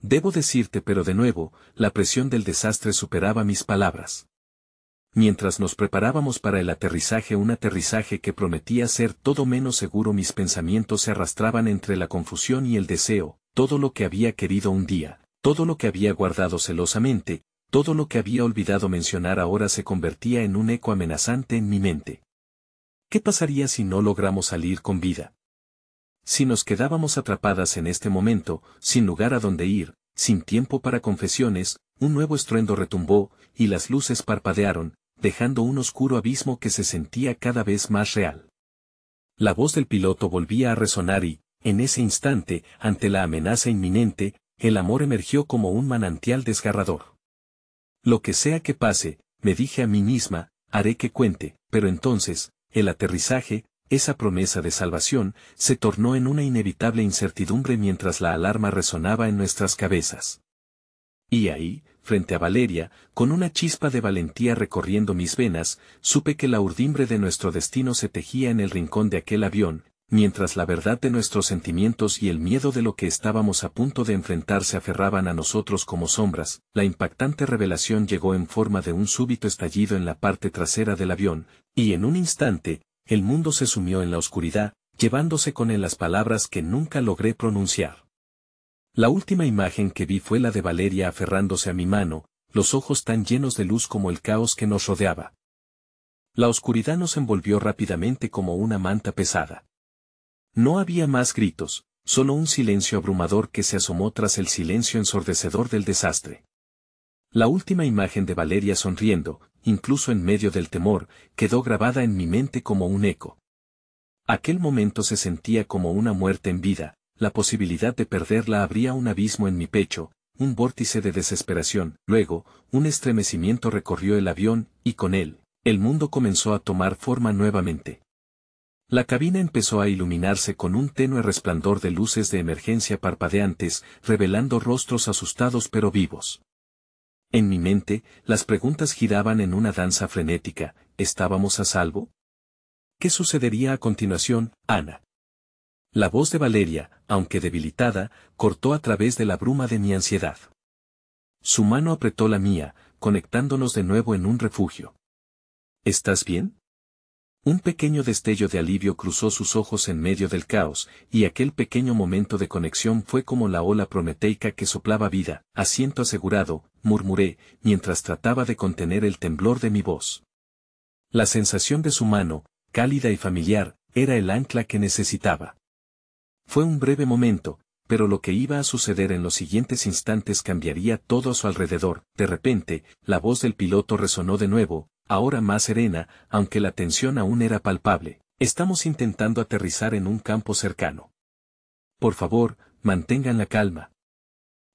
Debo decirte, pero de nuevo, la presión del desastre superaba mis palabras. Mientras nos preparábamos para el aterrizaje, un aterrizaje que prometía ser todo menos seguro, mis pensamientos se arrastraban entre la confusión y el deseo, todo lo que había querido un día, todo lo que había guardado celosamente, todo lo que había olvidado mencionar ahora se convertía en un eco amenazante en mi mente. ¿Qué pasaría si no logramos salir con vida? Si nos quedábamos atrapadas en este momento, sin lugar a donde ir, sin tiempo para confesiones, un nuevo estruendo retumbó, y las luces parpadearon, dejando un oscuro abismo que se sentía cada vez más real. La voz del piloto volvía a resonar y, en ese instante, ante la amenaza inminente, el amor emergió como un manantial desgarrador. Lo que sea que pase, me dije a mí misma, haré que cuente, pero entonces, el aterrizaje, esa promesa de salvación, se tornó en una inevitable incertidumbre mientras la alarma resonaba en nuestras cabezas. Y ahí, frente a Valeria, con una chispa de valentía recorriendo mis venas, supe que la urdimbre de nuestro destino se tejía en el rincón de aquel avión, mientras la verdad de nuestros sentimientos y el miedo de lo que estábamos a punto de enfrentar se aferraban a nosotros como sombras. La impactante revelación llegó en forma de un súbito estallido en la parte trasera del avión, y en un instante, el mundo se sumió en la oscuridad, llevándose con él las palabras que nunca logré pronunciar. La última imagen que vi fue la de Valeria aferrándose a mi mano, los ojos tan llenos de luz como el caos que nos rodeaba. La oscuridad nos envolvió rápidamente como una manta pesada. No había más gritos, solo un silencio abrumador que se asomó tras el silencio ensordecedor del desastre. La última imagen de Valeria sonriendo, incluso en medio del temor, quedó grabada en mi mente como un eco. Aquel momento se sentía como una muerte en vida, la posibilidad de perderla abría un abismo en mi pecho, un vórtice de desesperación, luego, un estremecimiento recorrió el avión, y con él, el mundo comenzó a tomar forma nuevamente. La cabina empezó a iluminarse con un tenue resplandor de luces de emergencia parpadeantes, revelando rostros asustados pero vivos. En mi mente, las preguntas giraban en una danza frenética. ¿Estábamos a salvo? ¿Qué sucedería a continuación, Ana? La voz de Valeria, aunque debilitada, cortó a través de la bruma de mi ansiedad. Su mano apretó la mía, conectándonos de nuevo en un refugio. ¿Estás bien? Un pequeño destello de alivio cruzó sus ojos en medio del caos, y aquel pequeño momento de conexión fue como la ola prometeica que soplaba vida. Asiento asegurado, murmuré, mientras trataba de contener el temblor de mi voz. La sensación de su mano, cálida y familiar, era el ancla que necesitaba. Fue un breve momento, pero lo que iba a suceder en los siguientes instantes cambiaría todo a su alrededor. De repente, la voz del piloto resonó de nuevo, ahora más serena, aunque la tensión aún era palpable. Estamos intentando aterrizar en un campo cercano. Por favor, mantengan la calma.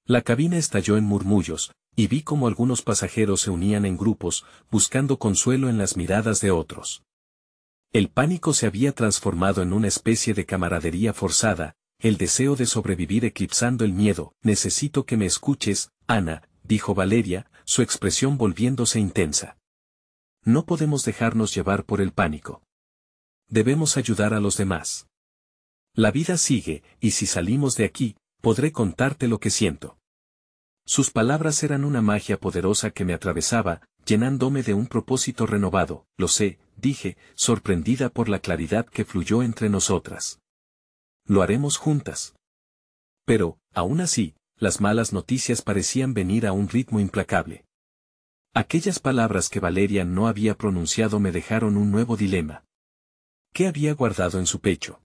La cabina estalló en murmullos, y vi cómo algunos pasajeros se unían en grupos, buscando consuelo en las miradas de otros. El pánico se había transformado en una especie de camaradería forzada, el deseo de sobrevivir eclipsando el miedo. Necesito que me escuches, Ana, dijo Valeria, su expresión volviéndose intensa. No podemos dejarnos llevar por el pánico. Debemos ayudar a los demás. La vida sigue, y si salimos de aquí, podré contarte lo que siento. Sus palabras eran una magia poderosa que me atravesaba, llenándome de un propósito renovado. Lo sé, dije, sorprendida por la claridad que fluyó entre nosotras. Lo haremos juntas. Pero, aún así, las malas noticias parecían venir a un ritmo implacable. Aquellas palabras que Valeria no había pronunciado me dejaron un nuevo dilema. ¿Qué había guardado en su pecho?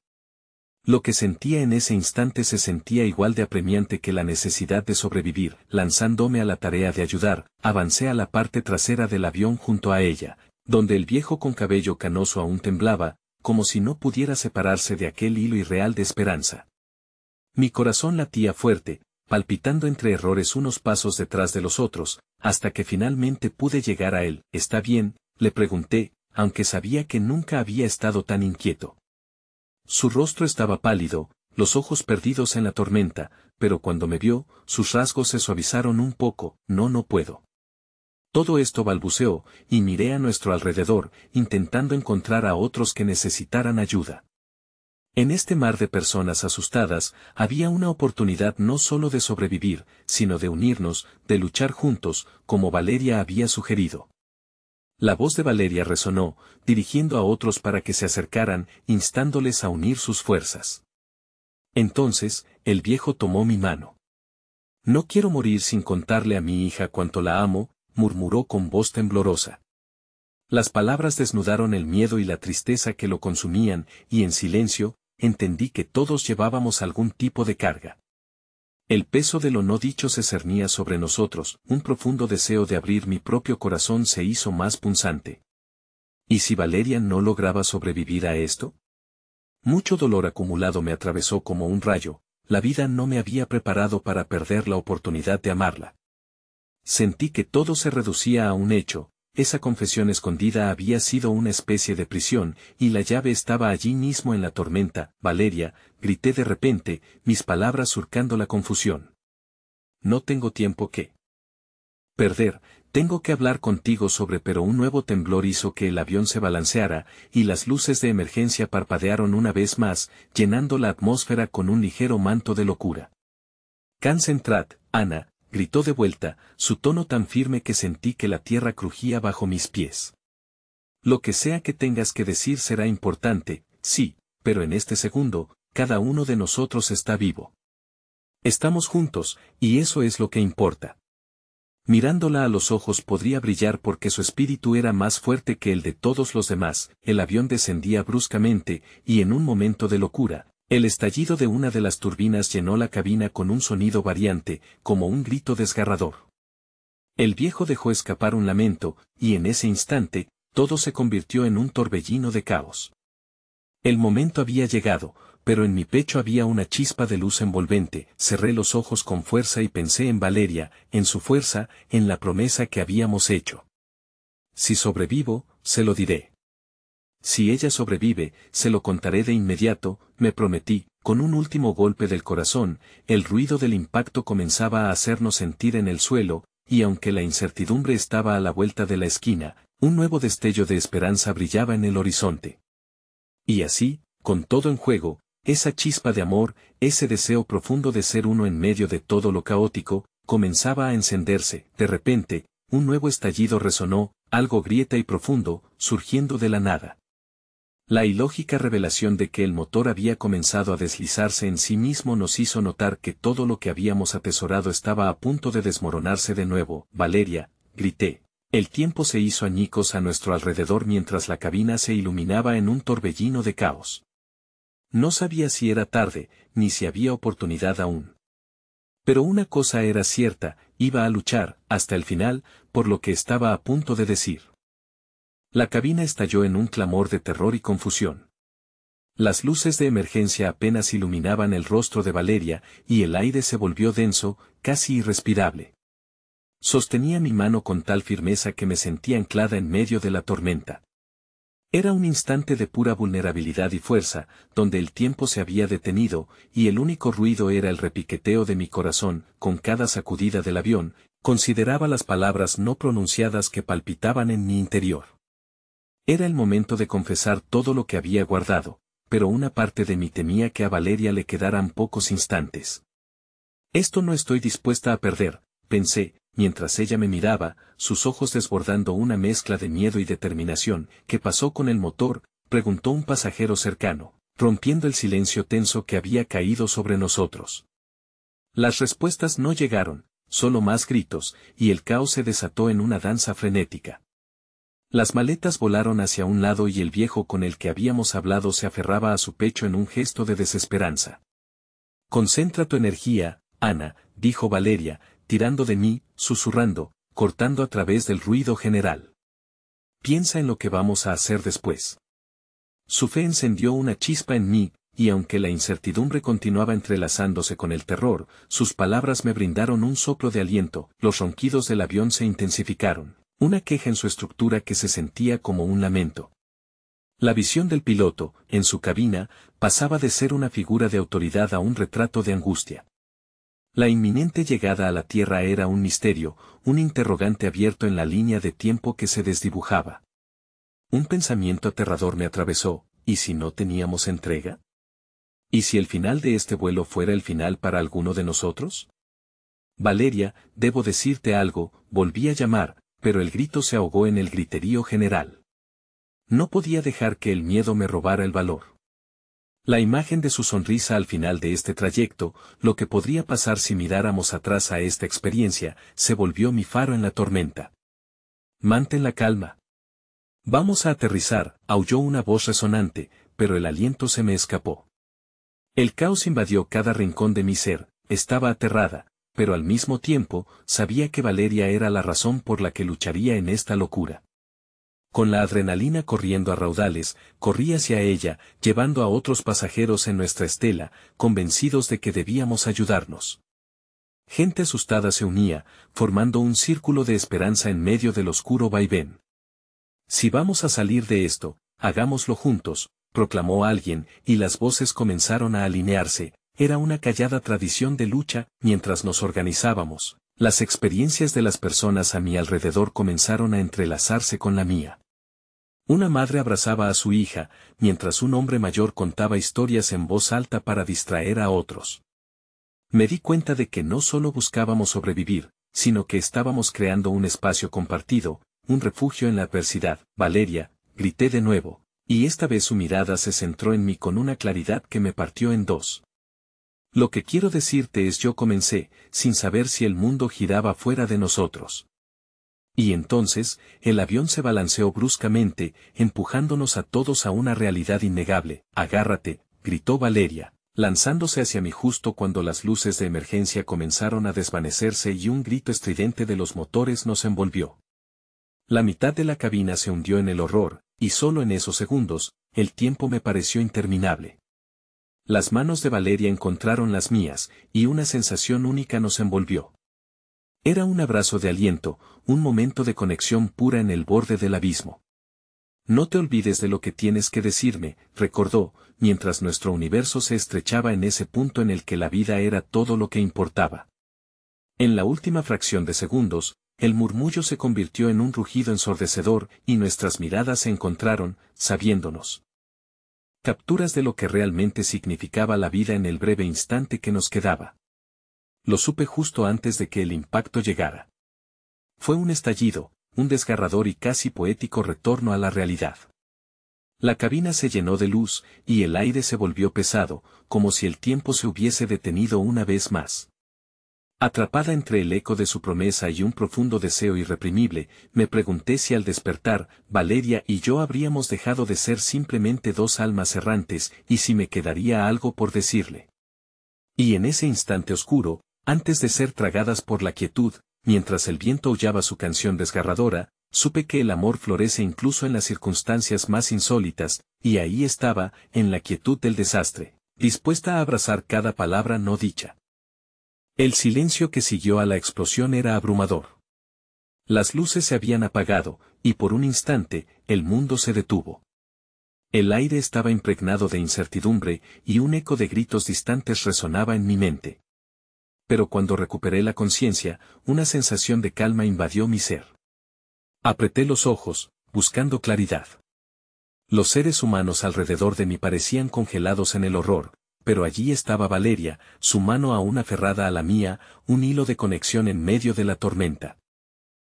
Lo que sentía en ese instante se sentía igual de apremiante que la necesidad de sobrevivir. Lanzándome a la tarea de ayudar, avancé a la parte trasera del avión junto a ella, donde el viejo con cabello canoso aún temblaba, como si no pudiera separarse de aquel hilo irreal de esperanza. Mi corazón latía fuerte, palpitando entre errores unos pasos detrás de los otros, hasta que finalmente pude llegar a él. ¿Está bien?, le pregunté, aunque sabía que nunca había estado tan inquieto. Su rostro estaba pálido, los ojos perdidos en la tormenta, pero cuando me vio, sus rasgos se suavizaron un poco. No puedo. Todo esto balbuceó, y miré a nuestro alrededor, intentando encontrar a otros que necesitaran ayuda. En este mar de personas asustadas, había una oportunidad no solo de sobrevivir, sino de unirnos, de luchar juntos, como Valeria había sugerido. La voz de Valeria resonó, dirigiendo a otros para que se acercaran, instándoles a unir sus fuerzas. Entonces, el viejo tomó mi mano. No quiero morir sin contarle a mi hija cuánto la amo, murmuró con voz temblorosa. Las palabras desnudaron el miedo y la tristeza que lo consumían, y en silencio, entendí que todos llevábamos algún tipo de carga. El peso de lo no dicho se cernía sobre nosotros, un profundo deseo de abrir mi propio corazón se hizo más punzante. ¿Y si Valeria no lograba sobrevivir a esto? Mucho dolor acumulado me atravesó como un rayo, la vida no me había preparado para perder la oportunidad de amarla. Sentí que todo se reducía a un hecho. Esa confesión escondida había sido una especie de prisión, y la llave estaba allí mismo en la tormenta. Valeria, grité de repente, mis palabras surcando la confusión. No tengo tiempo que perder, tengo que hablar contigo sobre. Pero un nuevo temblor hizo que el avión se balanceara, y las luces de emergencia parpadearon una vez más, llenando la atmósfera con un ligero manto de locura. Concentrad, Ana, gritó de vuelta, su tono tan firme que sentí que la tierra crujía bajo mis pies. Lo que sea que tengas que decir será importante, sí, pero en este segundo, cada uno de nosotros está vivo. Estamos juntos, y eso es lo que importa. Mirándola a los ojos podría brillar porque su espíritu era más fuerte que el de todos los demás. El avión descendía bruscamente, y en un momento de locura, el estallido de una de las turbinas llenó la cabina con un sonido variante, como un grito desgarrador. El viejo dejó escapar un lamento, y en ese instante, todo se convirtió en un torbellino de caos. El momento había llegado, pero en mi pecho había una chispa de luz envolvente. Cerré los ojos con fuerza y pensé en Valeria, en su fuerza, en la promesa que habíamos hecho. Si sobrevivo, se lo diré. Si ella sobrevive, se lo contaré de inmediato, me prometí. Con un último golpe del corazón, el ruido del impacto comenzaba a hacernos sentir en el suelo, y aunque la incertidumbre estaba a la vuelta de la esquina, un nuevo destello de esperanza brillaba en el horizonte. Y así, con todo en juego, esa chispa de amor, ese deseo profundo de ser uno en medio de todo lo caótico, comenzaba a encenderse. De repente, un nuevo estallido resonó, algo grieta y profundo, surgiendo de la nada. La ilógica revelación de que el motor había comenzado a deslizarse en sí mismo nos hizo notar que todo lo que habíamos atesorado estaba a punto de desmoronarse de nuevo. Valeria, grité. El tiempo se hizo añicos a nuestro alrededor mientras la cabina se iluminaba en un torbellino de caos. No sabía si era tarde, ni si había oportunidad aún. Pero una cosa era cierta, iba a luchar, hasta el final, por lo que estaba a punto de decir. La cabina estalló en un clamor de terror y confusión. Las luces de emergencia apenas iluminaban el rostro de Valeria, y el aire se volvió denso, casi irrespirable. Sostenía mi mano con tal firmeza que me sentía anclada en medio de la tormenta. Era un instante de pura vulnerabilidad y fuerza, donde el tiempo se había detenido, y el único ruido era el repiqueteo de mi corazón. Con cada sacudida del avión, consideraba las palabras no pronunciadas que palpitaban en mi interior. Era el momento de confesar todo lo que había guardado, pero una parte de mí temía que a Valeria le quedaran pocos instantes. Esto no estoy dispuesta a perder, pensé, mientras ella me miraba, sus ojos desbordando una mezcla de miedo y determinación. ¿Qué pasó con el motor?, preguntó un pasajero cercano, rompiendo el silencio tenso que había caído sobre nosotros. Las respuestas no llegaron, solo más gritos, y el caos se desató en una danza frenética. Las maletas volaron hacia un lado y el viejo con el que habíamos hablado se aferraba a su pecho en un gesto de desesperanza. Concentra tu energía, Ana, dijo Valeria, tirando de mí, susurrando, cortando a través del ruido general. Piensa en lo que vamos a hacer después. Su fe encendió una chispa en mí, y aunque la incertidumbre continuaba entrelazándose con el terror, sus palabras me brindaron un soplo de aliento. Los ronquidos del avión se intensificaron. Una queja en su estructura que se sentía como un lamento. La visión del piloto, en su cabina, pasaba de ser una figura de autoridad a un retrato de angustia. La inminente llegada a la Tierra era un misterio, un interrogante abierto en la línea de tiempo que se desdibujaba. Un pensamiento aterrador me atravesó, ¿y si no teníamos entrega? ¿Y si el final de este vuelo fuera el final para alguno de nosotros? Valeria, debo decirte algo, volví a llamar, pero el grito se ahogó en el griterío general. No podía dejar que el miedo me robara el valor. La imagen de su sonrisa al final de este trayecto, lo que podría pasar si miráramos atrás a esta experiencia, se volvió mi faro en la tormenta. Mantén la calma. Vamos a aterrizar, aulló una voz resonante, pero el aliento se me escapó. El caos invadió cada rincón de mi ser, estaba aterrada, pero al mismo tiempo, sabía que Valeria era la razón por la que lucharía en esta locura. Con la adrenalina corriendo a raudales, corrí hacia ella, llevando a otros pasajeros en nuestra estela, convencidos de que debíamos ayudarnos. Gente asustada se unía, formando un círculo de esperanza en medio del oscuro vaivén. Si vamos a salir de esto, hagámoslo juntos, proclamó alguien, y las voces comenzaron a alinearse. Era una callada tradición de lucha. Mientras nos organizábamos, las experiencias de las personas a mi alrededor comenzaron a entrelazarse con la mía. Una madre abrazaba a su hija, mientras un hombre mayor contaba historias en voz alta para distraer a otros. Me di cuenta de que no solo buscábamos sobrevivir, sino que estábamos creando un espacio compartido, un refugio en la adversidad. Valeria, grité de nuevo, y esta vez su mirada se centró en mí con una claridad que me partió en dos. Lo que quiero decirte es, yo comencé, sin saber si el mundo giraba fuera de nosotros. Y entonces, el avión se balanceó bruscamente, empujándonos a todos a una realidad innegable. Agárrate, gritó Valeria, lanzándose hacia mí justo cuando las luces de emergencia comenzaron a desvanecerse y un grito estridente de los motores nos envolvió. La mitad de la cabina se hundió en el horror, y solo en esos segundos, el tiempo me pareció interminable. Las manos de Valeria encontraron las mías, y una sensación única nos envolvió. Era un abrazo de aliento, un momento de conexión pura en el borde del abismo. No te olvides de lo que tienes que decirme, recordó, mientras nuestro universo se estrechaba en ese punto en el que la vida era todo lo que importaba. En la última fracción de segundos, el murmullo se convirtió en un rugido ensordecedor y nuestras miradas se encontraron, sabiéndonos capturas de lo que realmente significaba la vida en el breve instante que nos quedaba. Lo supe justo antes de que el impacto llegara. Fue un estallido, un desgarrador y casi poético retorno a la realidad. La cabina se llenó de luz, y el aire se volvió pesado, como si el tiempo se hubiese detenido una vez más. Atrapada entre el eco de su promesa y un profundo deseo irreprimible, me pregunté si al despertar, Valeria y yo habríamos dejado de ser simplemente dos almas errantes y si me quedaría algo por decirle. Y en ese instante oscuro, antes de ser tragadas por la quietud, mientras el viento aullaba su canción desgarradora, supe que el amor florece incluso en las circunstancias más insólitas, y ahí estaba, en la quietud del desastre, dispuesta a abrazar cada palabra no dicha. El silencio que siguió a la explosión era abrumador. Las luces se habían apagado, y por un instante, el mundo se detuvo. El aire estaba impregnado de incertidumbre, y un eco de gritos distantes resonaba en mi mente. Pero cuando recuperé la conciencia, una sensación de calma invadió mi ser. Apreté los ojos, buscando claridad. Los seres humanos alrededor de mí parecían congelados en el horror, pero allí estaba Valeria, su mano aún aferrada a la mía, un hilo de conexión en medio de la tormenta.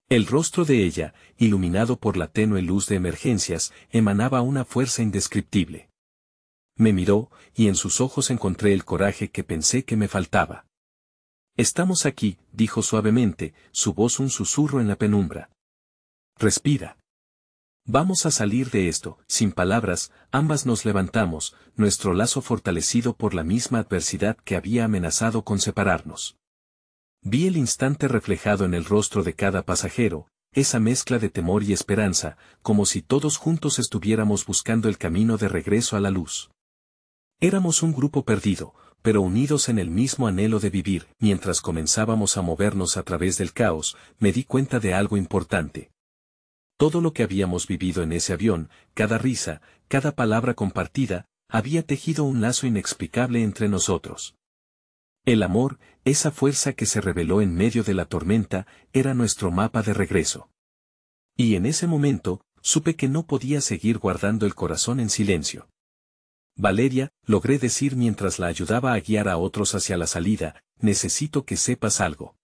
El rostro de ella, iluminado por la tenue luz de emergencias, emanaba una fuerza indescriptible. Me miró, y en sus ojos encontré el coraje que pensé que me faltaba. «Estamos aquí», dijo suavemente, su voz un susurro en la penumbra. «Respira. Vamos a salir de esto». Sin palabras, ambas nos levantamos, nuestro lazo fortalecido por la misma adversidad que había amenazado con separarnos. Vi el instante reflejado en el rostro de cada pasajero, esa mezcla de temor y esperanza, como si todos juntos estuviéramos buscando el camino de regreso a la luz. Éramos un grupo perdido, pero unidos en el mismo anhelo de vivir. Mientras comenzábamos a movernos a través del caos, me di cuenta de algo importante. Todo lo que habíamos vivido en ese avión, cada risa, cada palabra compartida, había tejido un lazo inexplicable entre nosotros. El amor, esa fuerza que se reveló en medio de la tormenta, era nuestro mapa de regreso. Y en ese momento, supe que no podía seguir guardando el corazón en silencio. «Valeria», logré decir mientras la ayudaba a guiar a otros hacia la salida, «necesito que sepas algo».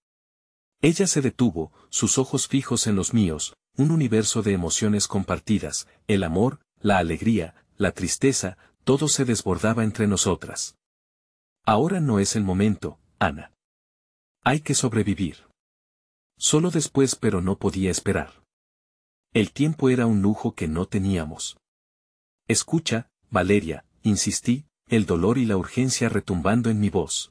Ella se detuvo, sus ojos fijos en los míos, un universo de emociones compartidas, el amor, la alegría, la tristeza, todo se desbordaba entre nosotras. «Ahora no es el momento, Ana. Hay que sobrevivir». Solo después, pero no podía esperar. El tiempo era un lujo que no teníamos. «Escucha, Valeria», insistí, el dolor y la urgencia retumbando en mi voz.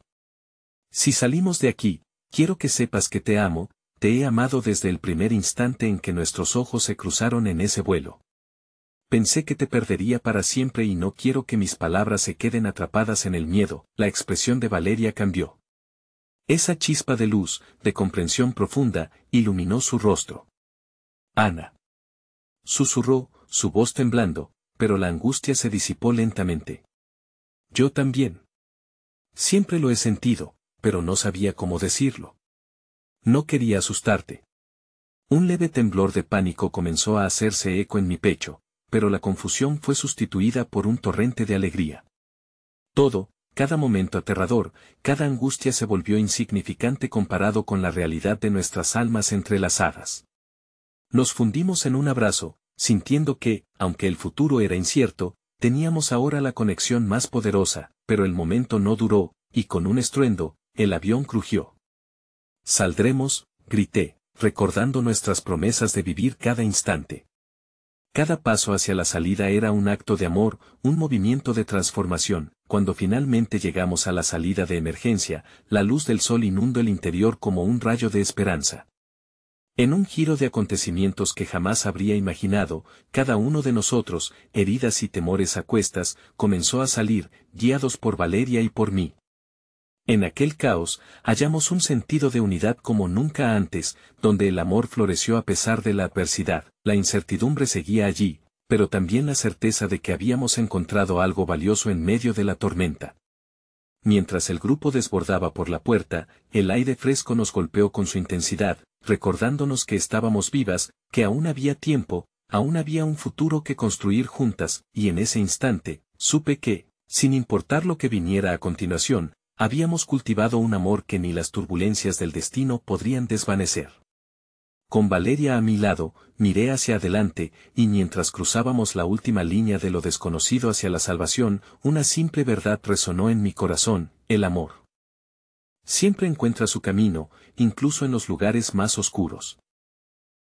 «Si salimos de aquí, quiero que sepas que te amo, te he amado desde el primer instante en que nuestros ojos se cruzaron en ese vuelo. Pensé que te perdería para siempre y no quiero que mis palabras se queden atrapadas en el miedo». La expresión de Valeria cambió. Esa chispa de luz, de comprensión profunda, iluminó su rostro. «Ana», susurró, su voz temblando, pero la angustia se disipó lentamente. «Yo también. Siempre lo he sentido, pero no sabía cómo decirlo. No quería asustarte». Un leve temblor de pánico comenzó a hacerse eco en mi pecho, pero la confusión fue sustituida por un torrente de alegría. Todo, cada momento aterrador, cada angustia se volvió insignificante comparado con la realidad de nuestras almas entrelazadas. Nos fundimos en un abrazo, sintiendo que, aunque el futuro era incierto, teníamos ahora la conexión más poderosa, pero el momento no duró, y con un estruendo, el avión crujió. «Saldremos», grité, recordando nuestras promesas de vivir cada instante. Cada paso hacia la salida era un acto de amor, un movimiento de transformación. Cuando finalmente llegamos a la salida de emergencia, la luz del sol inundó el interior como un rayo de esperanza. En un giro de acontecimientos que jamás habría imaginado, cada uno de nosotros, heridas y temores a cuestas, comenzó a salir, guiados por Valeria y por mí. En aquel caos, hallamos un sentido de unidad como nunca antes, donde el amor floreció a pesar de la adversidad. La incertidumbre seguía allí, pero también la certeza de que habíamos encontrado algo valioso en medio de la tormenta. Mientras el grupo desbordaba por la puerta, el aire fresco nos golpeó con su intensidad, recordándonos que estábamos vivas, que aún había tiempo, aún había un futuro que construir juntas, y en ese instante, supe que, sin importar lo que viniera a continuación, habíamos cultivado un amor que ni las turbulencias del destino podrían desvanecer. Con Valeria a mi lado, miré hacia adelante, y mientras cruzábamos la última línea de lo desconocido hacia la salvación, una simple verdad resonó en mi corazón: el amor siempre encuentra su camino, incluso en los lugares más oscuros.